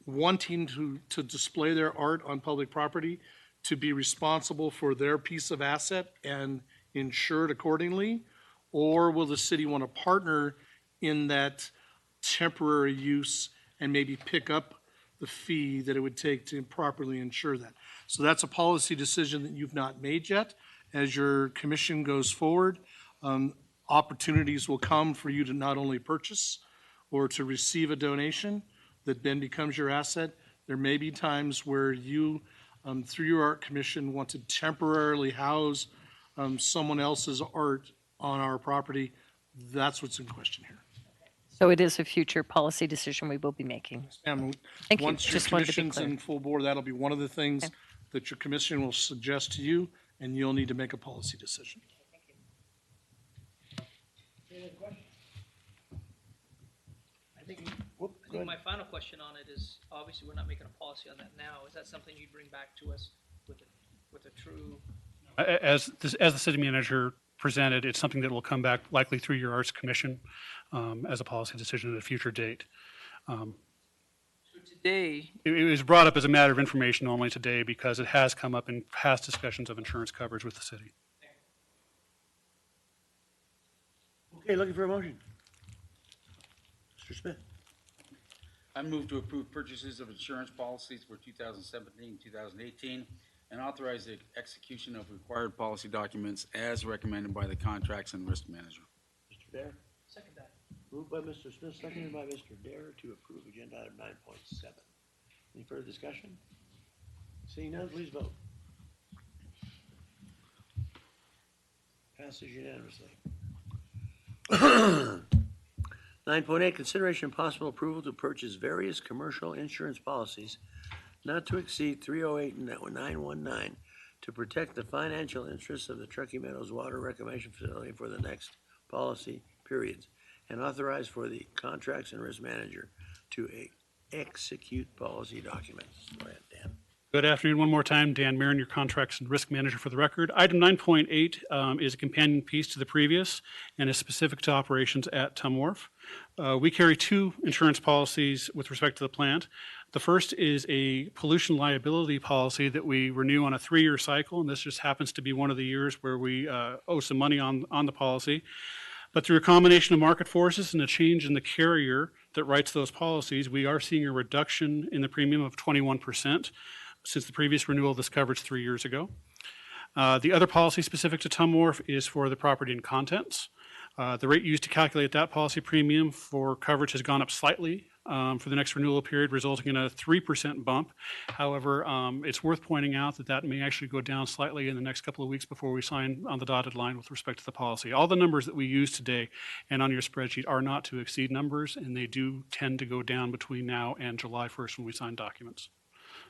wanting to display their art on public property to be responsible for their piece of asset and insure it accordingly? Or will the city want to partner in that temporary use and maybe pick up the fee that it would take to properly insure that? So that's a policy decision that you've not made yet. As your commission goes forward, opportunities will come for you to not only purchase or to receive a donation that then becomes your asset. There may be times where you, through your art commission, want to temporarily house someone else's art on our property. That's what's in question here. So it is a future policy decision we will be making. And Thank you. once your Just wanted to be commission's clear. in full board, that'll be one of the things Okay. that your commission will suggest to you, and you'll need to make a policy decision. I think my final question on it is, obviously, we're not making a policy on that now. Is that something you'd bring back to us with a true? As the city manager presented, it's something that will come back likely through your Arts Commission as a policy decision at a future date. Today, It was brought up as a matter of information only today because it has come up in past discussions of insurance coverage with the city. Okay, looking for a motion. Mr. Smith. I move to approve purchases of insurance policies for 2017, 2018, and authorize the execution of required policy documents as recommended by the Contracts and Risk Manager. Mr. Dare? second that. Moved by Mr. Smith, seconded by Mr. Dare to approve agenda item 9.7. Any further discussion? Seeing none, please vote. Passes unanimously. 9.8, consideration and possible approval to purchase various commercial insurance policies not to exceed 308 and 919 to protect the financial interests of the Truckee Meadows Water Reclamation Facility for the next policy periods, and authorize for the Contracts and Risk Manager to execute policy documents. Go ahead, Dan. Good afternoon one more time. Dan Marin, your Contracts and Risk Manager for the record. Item 9.8 is a companion piece to the previous and is specific to operations at Tum Wharf. We carry two insurance policies with respect to the plant. The first is a pollution liability policy that we renew on a 3-year cycle, and this just happens to be one of the years where we owe some money on the policy. But through a combination of market forces and a change in the carrier that writes those policies, we are seeing a reduction in the premium of 21% since the previous renewal of this coverage 3 years ago. The other policy specific to Tum Wharf is for the property and contents. The rate used to calculate that policy premium for coverage has gone up slightly for the next renewal period, resulting in a 3% bump. However, it's worth pointing out that that may actually go down slightly in the next couple of weeks before we sign on the dotted line with respect to the policy. All the numbers that we use today and on your spreadsheet are not to exceed numbers, and they do tend to go down between now and July 1st when we sign documents.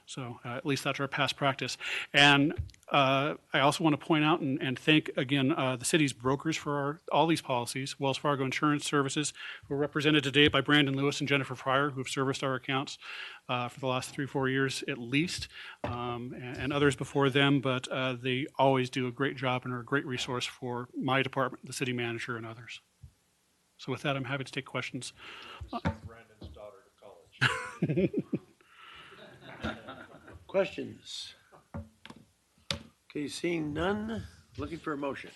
So at least that's our past practice. And I also want to point out and thank again the city's brokers for all these policies, Wells Fargo Insurance Services, who are represented today by Brandon Lewis and Jennifer Fryer, who have serviced our accounts for the last 3-4 years at least, and others before them, but they always do a great job and are a great resource for my department, the city manager, and others. So with that, I'm happy to take questions. Brandon's daughter to college. Questions? Okay, seeing none, looking for a motion.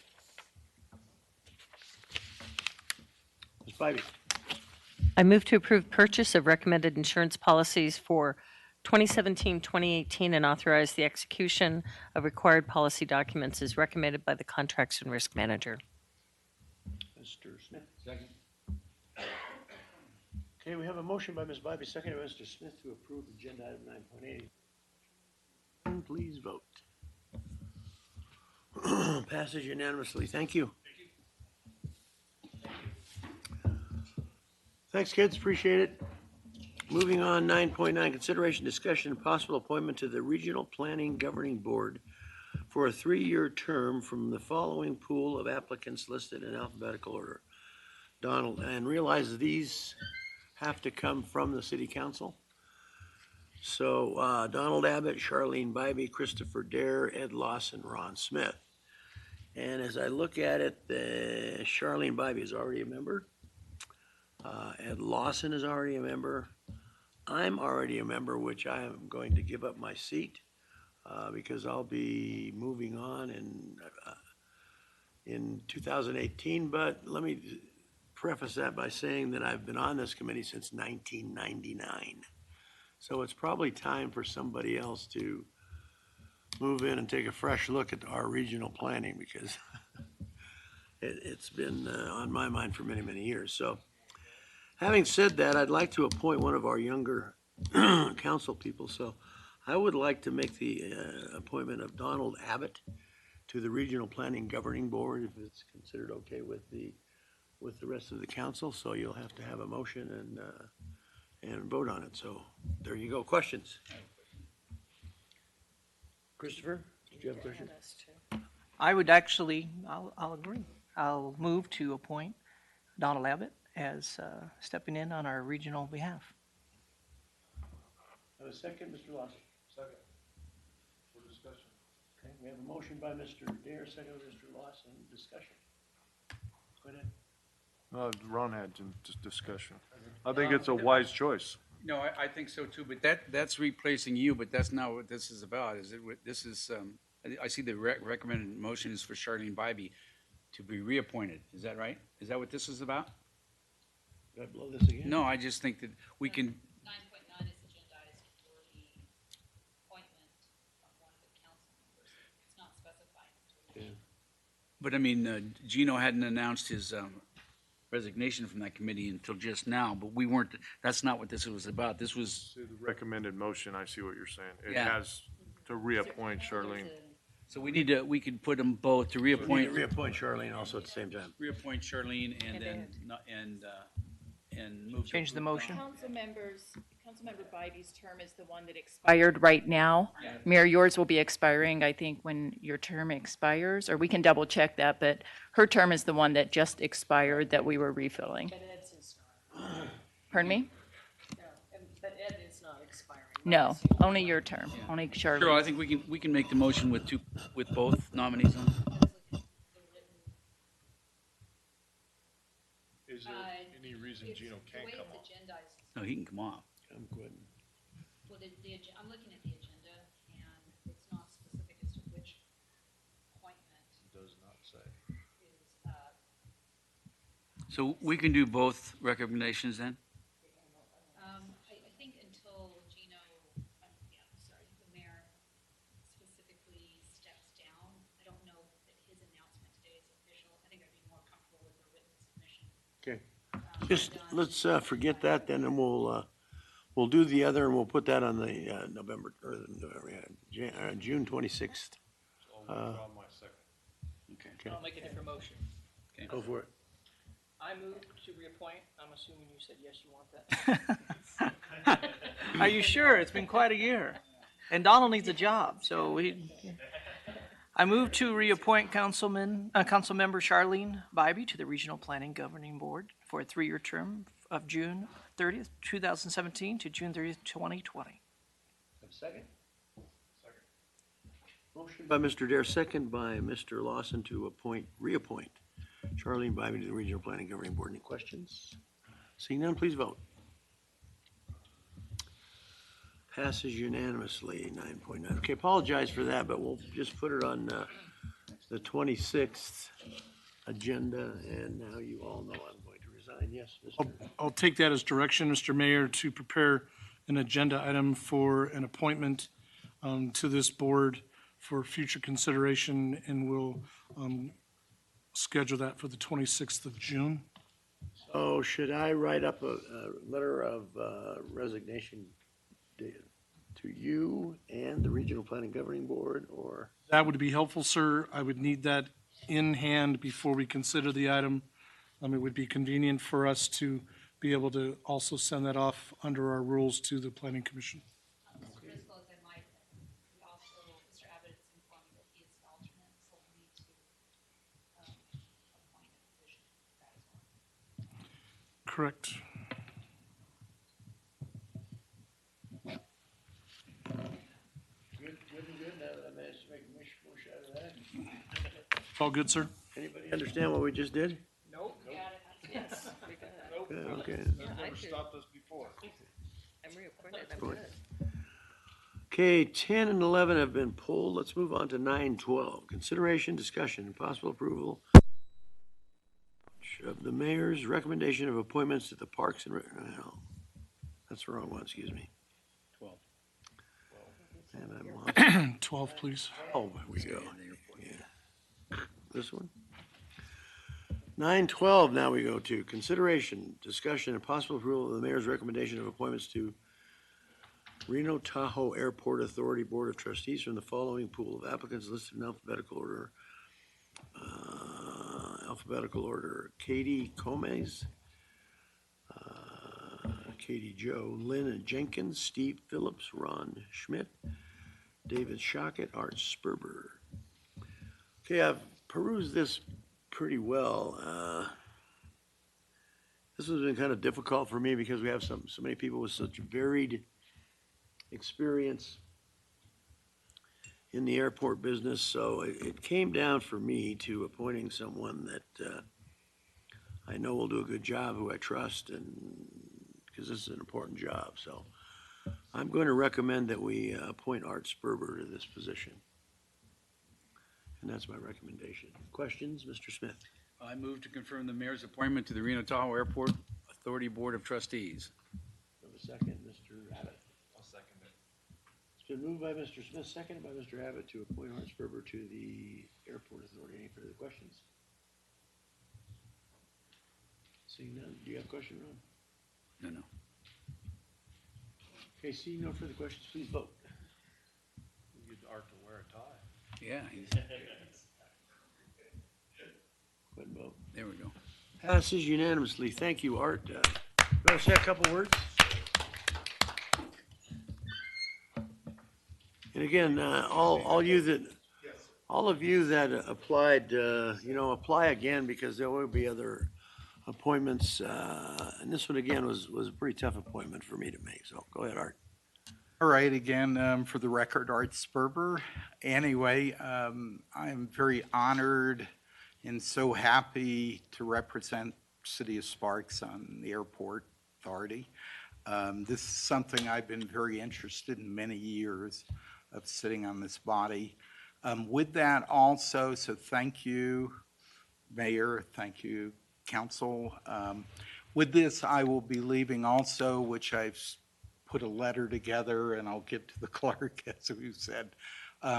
Mr. Ms. Bybee. I move to approve purchase of recommended insurance policies for 2017-2018 and authorize the execution of required policy documents as recommended by the Contracts and Risk Manager. Mr. Smith. Second. Okay, we have a motion by Ms. Bybee, seconded by Mr. Smith to approve agenda item 9.8. Please vote. Passes unanimously. Thank you. Thanks, kids. Appreciate it. Moving on, 9.9, consideration, discussion, and possible appointment to the Regional Planning Governing Board for a 3-year term from the following pool of applicants listed in alphabetical order. Donald, and realize these have to come from the city council. So Donald Abbott, Charlene Bybee, Christopher Dare, Ed Lawson, Ron Smith. And as I look at it, Charlene Bybee is already a member. Ed Lawson is already a member. I'm already a member, which I am going to give up my seat because I'll be moving on in 2018. But let me preface that by saying that I've been on this committee since 1999. So it's probably time for somebody else to move in and take a fresh look at our regional planning because it's been on my mind for many, many years. So having said that, I'd like to appoint one of our younger council people. So I would like to make the appointment of Donald Abbott to the Regional Planning Governing Board, if it's considered okay with the rest of the council. So you'll have to have a motion and vote on it. So there you go. Questions? Christopher, did you have a question? I would actually, I'll agree. I'll move to appoint Donald Abbott as stepping in on our regional behalf. Have a second, Mr. Lawson? Second. For discussion. Okay, we have a motion by Mr. Dare, second by Mr. Lawson. Discussion. Go ahead. Ron had some discussion. I think it's a wise choice. No, I think so too, but that's replacing you, but that's not what this is about, is it? This is, I see the recommended motion is for Charlene Bybee to be reappointed. Is that right? Is that what this is about? Did I blow this again? No, I just think that we can, 9.9 is agendized for the appointment of one of the council members. It's not specified. but I mean, Gino hadn't announced his resignation from that committee until just now, but we weren't, that's not what this was about. This was. The recommended motion, I see what you're saying. It Yeah. has to reappoint Charlene. So we could put them both to reappoint. Reappoint Charlene also at the same time. Reappoint Charlene and then, and move. Change the motion. Councilmember Bybee's term is the one that expired right now. Yeah. Mayor, yours will be expiring, I think, when your term expires, or we can double check that, but her term is the one that just expired that we were refilling. But Ed's is not. Pardon me? No, but Ed is not expiring. No, only your term, only Charlene. Sure, I think we can make the motion with both nominees on. Is there any reason Gino can't come on? No, he can come off. I'm good. Well, I'm looking at the agenda, and it's not specific as to which appointment Does not say. is, So we can do both recommendations then? I think until Gino, the mayor specifically steps down, I don't know that his announcement today is official. I think I'd be more comfortable with a written submission. Okay. Just, let's forget that then, and we'll do the other, and we'll put that on the June 26th. Okay. I'll make a different motion. Okay. Go for it. I move to reappoint. I'm assuming you said yes, you want that. Are you sure? It's been quite a year. And Donald needs a job, so I move to reappoint Councilmember Charlene Bybee to the Regional Planning Governing Board for a 3-year term of June 30th, 2017 to June 30th, 2020. Have a second? Second. Motion by Mr. Dare, second by Mr. Lawson to reappoint Charlene Bybee to the Regional Planning Governing Board. Any questions? Seeing none, please vote. Passes unanimously, 9.9. Okay, apologize for that, but we'll just put it on the 26th agenda, and now you all know I'm going to resign. kind, yes, Mr. I'll take that as direction, Mr. Mayor, to prepare an agenda item for an appointment to this board for future consideration, and we'll schedule that for the 26th of June. So should I write up a letter of resignation to you and the Regional Planning Governing Board, or? That would be helpful, sir. I would need that in hand before we consider the item. It would be convenient for us to be able to also send that off under our rules to the Planning Commission. Critical as I might, we also, Mr. Abbott has informed me that he is an alternate, so we need to appoint a position for that as well. Correct. Good, now that I managed to make a mush out of that. All good, sir? Anybody understand what we just did? Nope. Yes. Good, okay. That's never stopped us before. I'm reappointed, I'm Good. good. Okay, 10 and 11 have been pulled. Let's move on to 9, 12. Consideration, discussion, and possible approval of the mayor's recommendation of appointments to the Parks and no, that's the wrong one, excuse me. 12. And I'm on 12, please. Oh, there we go. Yeah. This one? 9, 12, now we go to consideration, discussion, and possible approval of the mayor's recommendation of appointments to Reno Tahoe Airport Authority Board of Trustees from the following pool of applicants listed in alphabetical order. Katie Comes, Katie Joe, Lynn Jenkins, Steve Phillips, Ron Schmidt, David Shockett, Art Sperber. Okay, I've perused this pretty well. This has been kind of difficult for me because we have so many people with such varied experience in the airport business. So it came down for me to appointing someone that I know will do a good job, who I trust, and because this is an important job. So I'm going to recommend that we appoint Art Sperber to this position. And that's my recommendation. Questions, Mr. Smith? I move to confirm the mayor's appointment to the Reno Tahoe Airport Authority Board of Trustees. Have a second, Mr. Abbott. I'll second it. It's been moved by Mr. Smith, seconded by Mr. Abbott to appoint Art Sperber to the Airport Authority. Any further questions? Seeing none, do you have a question, Ron? No. Okay, seeing no further questions, please vote. Get Art to wear a tie. Yeah, he's, Go ahead and vote. there we go. Passes unanimously. Thank you, Art. You want to say a couple words? And again, all of you that applied, apply again, because there will be other appointments. And this one again was a pretty tough appointment for me to make. So go ahead, Art. All right, again, for the record, Art Sperber. Anyway, I'm very honored and so happy to represent City of Sparks on the Airport Authority. This is something I've been very interested in many years of sitting on this body. With that also, so thank you, Mayor, thank you, Council. With this, I will be leaving also, which I've put a letter together, and I'll give to the clerk, as we said, for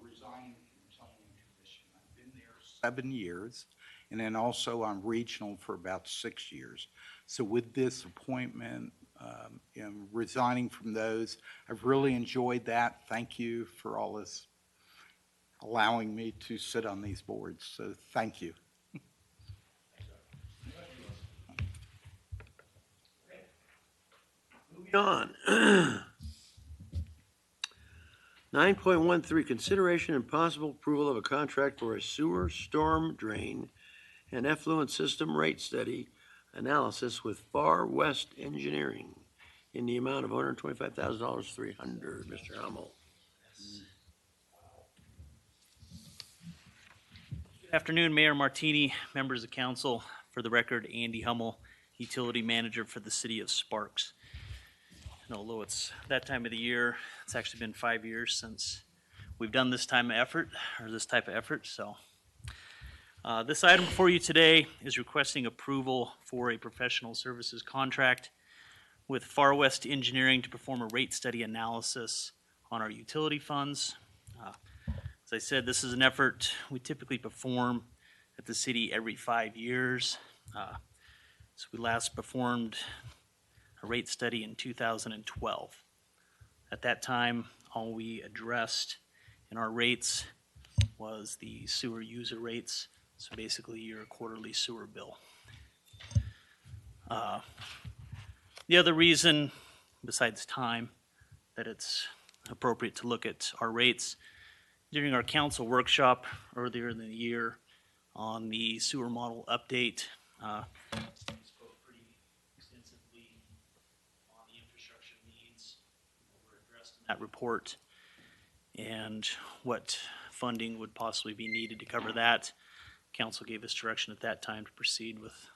resigning from zoning commission. I've been there 7 years, and then also I'm regional for about 6 years. So with this appointment, resigning from those, I've really enjoyed that. Thank you for all this, allowing me to sit on these boards. So thank you. Moving on. 9.13, consideration and possible approval of a contract for a sewer storm drain and effluent system rate study analysis with Far West Engineering in the amount of $125,300. Mr. Hummel. Good afternoon, Mayor Martini, members of council. For the record, Andy Hummel, Utility Manager for the City of Sparks. And although it's that time of the year, it's actually been 5 years since we've done this type of effort, so This item before you today is requesting approval for a professional services contract with Far West Engineering to perform a rate study analysis on our utility funds. As I said, this is an effort we typically perform at the city every 5 years. So we last performed a rate study in 2012. At that time, all we addressed in our rates was the sewer user rates, so basically your quarterly sewer bill. The other reason, besides time, that it's appropriate to look at our rates, during our council workshop earlier in the year on the sewer model update, we spoke pretty extensively on the infrastructure needs that were addressed in that report and what funding would possibly be needed to cover that. Council gave us direction at that time to proceed with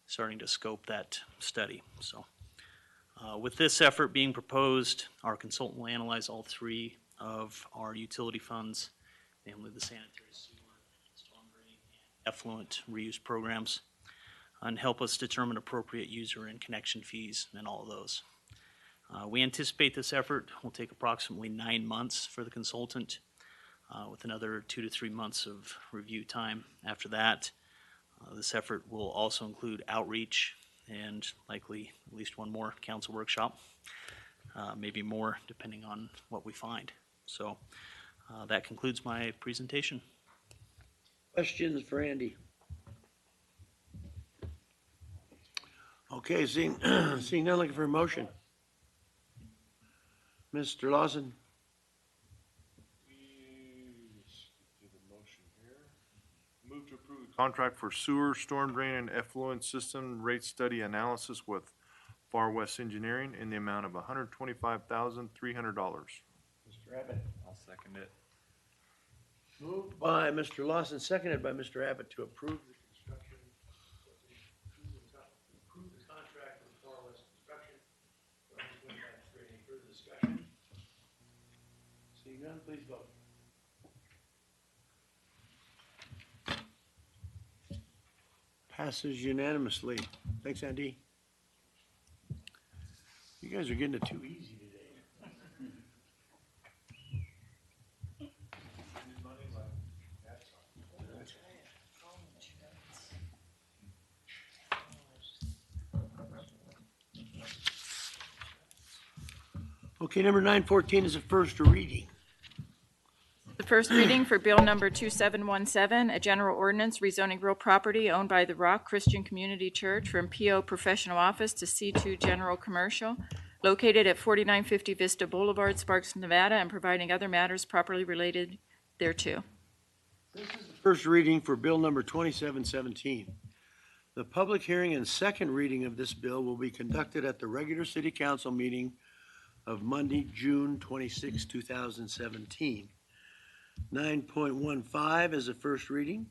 starting to scope that study. So with this effort being proposed, our consultant will analyze all three of our utility funds, namely the sanitary sewer, storm drain, and effluent reuse programs, and help us determine appropriate user and connection fees and all of those. We anticipate this effort will take approximately 9 months for the consultant, with another 2 to 3 months of review time after that. This effort will also include outreach and likely at least one more council workshop, maybe more depending on what we find. So that concludes my presentation. Questions for Andy? Okay, seeing none, looking for a motion. Mr. Lawson? Move to approve the contract for sewer, storm drain, and effluent system rate study analysis with Far West Engineering in the amount of $125,300. Mr. Abbott? I'll second it. Moved by Mr. Lawson, seconded by Mr. Abbott to approve the construction, approve the contract with Far West Construction. Any further discussion? Seeing none, please vote. Passes unanimously. Thanks, Andy. You guys are getting it too easy today. Okay, number 914 is a first reading. The first reading for Bill Number 2717, a general ordinance rezoning real property owned by the Rock Christian Community Church from PO Professional Office to C2 General Commercial, located at 4950 Vista Boulevard, Sparks, Nevada, and providing other matters properly related thereto. This is the first reading for Bill Number 2717. The public hearing and second reading of this bill will be conducted at the regular city council meeting of Monday, June 26, 2017. 9.15 is a first reading.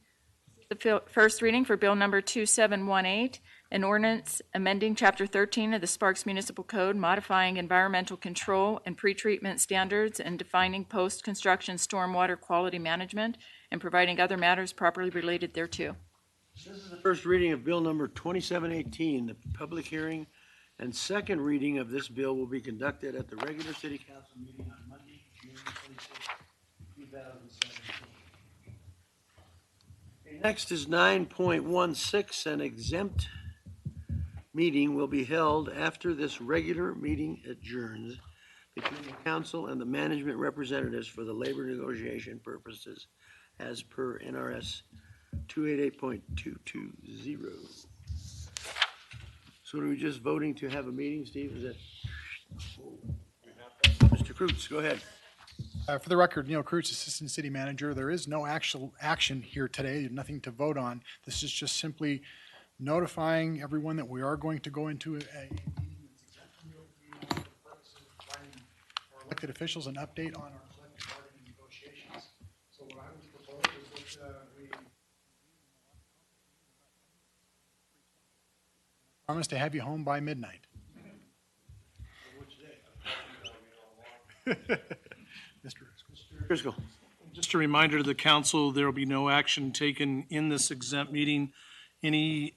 The first reading for Bill Number 2718, an ordinance amending Chapter 13 of the Sparks Municipal Code, modifying environmental control and pretreatment standards and defining post-construction stormwater quality management and providing other matters properly related thereto. This is the first reading of Bill Number 2718. The public hearing and second reading of this bill will be conducted at the regular city council meeting on Monday, June 26, 2017. Next is 9.16, an exempt meeting will be held after this regular meeting adjourns between the council and the management representatives for the labor negotiation purposes as per NRS 288.220. So are we just voting to have a meeting, Steve? Is that? Mr. Kreutz, go ahead. For the record, Neil Kreutz, Assistant City Manager. There is no actual action here today, nothing to vote on. This is just simply notifying everyone that we are going to go into a meeting that's exempt from the open meeting law for the purposes of providing our elected officials an update on our collective bargaining negotiations. So what I would propose is that we promise to have you home by midnight. Mr. Driscoll. Just a reminder to the council, there will be no action taken in this exempt meeting. Any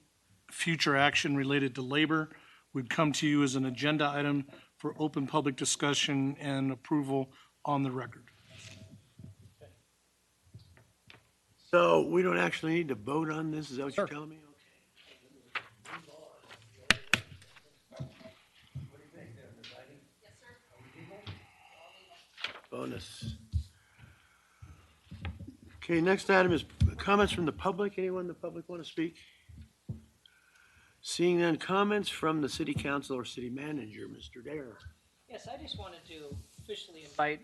future action related to labor would come to you as an agenda item for open public discussion and approval on the record. So we don't actually need to vote on this, is that what you're telling me? Bonus. Okay, next item is comments from the public. Anyone in the public want to speak? Seeing none, comments from the city council or city manager, Mr. Dare. Yes, I just wanted to officially invite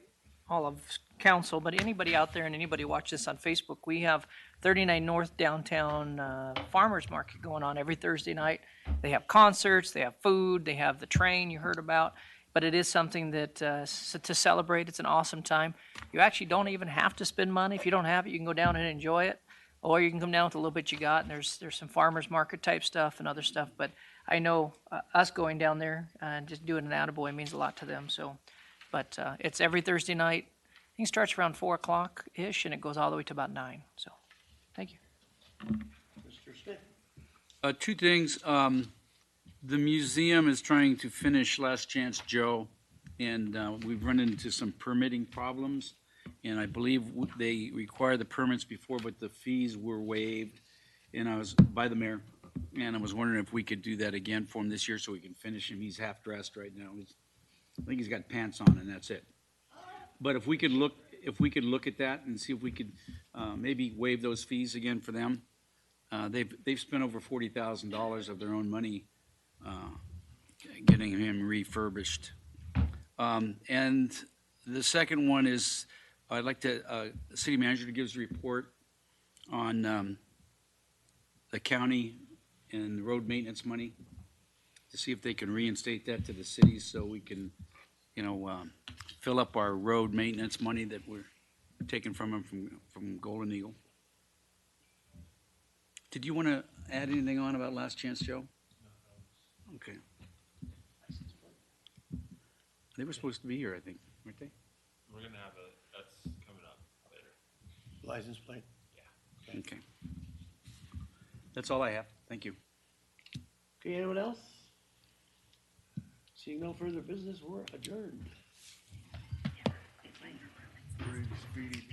all of council, but anybody out there and anybody watch this on Facebook, we have 39 North Downtown Farmers Market going on every Thursday night. They have concerts, they have food, they have the train you heard about, but it is something that to celebrate. It's an awesome time. You actually don't even have to spend money. If you don't have it, you can go down and enjoy it, or you can come down with a little bit you got, and there's some farmers market type stuff and other stuff, but I know us going down there and just doing an attaboy means a lot to them, so. But it's every Thursday night. I think it starts around 4 o'clock-ish, and it goes all the way to about 9. So, thank you. Mr. Smith. Two things. The museum is trying to finish Last Chance Joe, and we've run into some permitting problems. And I believe they require the permits before, but the fees were waived, and I was by the mayor. And I was wondering if we could do that again for him this year so we can finish him. He's half dressed right now. I think he's got pants on, and that's it. But if we could look at that and see if we could maybe waive those fees again for them. They've spent over $40,000 of their own money getting him refurbished. And the second one is I'd like the city manager to give us a report on the county and the road maintenance money, to see if they can reinstate that to the cities so we can, fill up our road maintenance money that we're taking from them from Golden Eagle. Did you want to add anything on about Last Chance Joe? Okay. They were supposed to be here, I think, weren't they? We're gonna have that's coming up later. License plate? Yeah. Okay. That's all I have. Thank you. Okay, anyone else? Seeing no further business, we're adjourned. Pretty speedy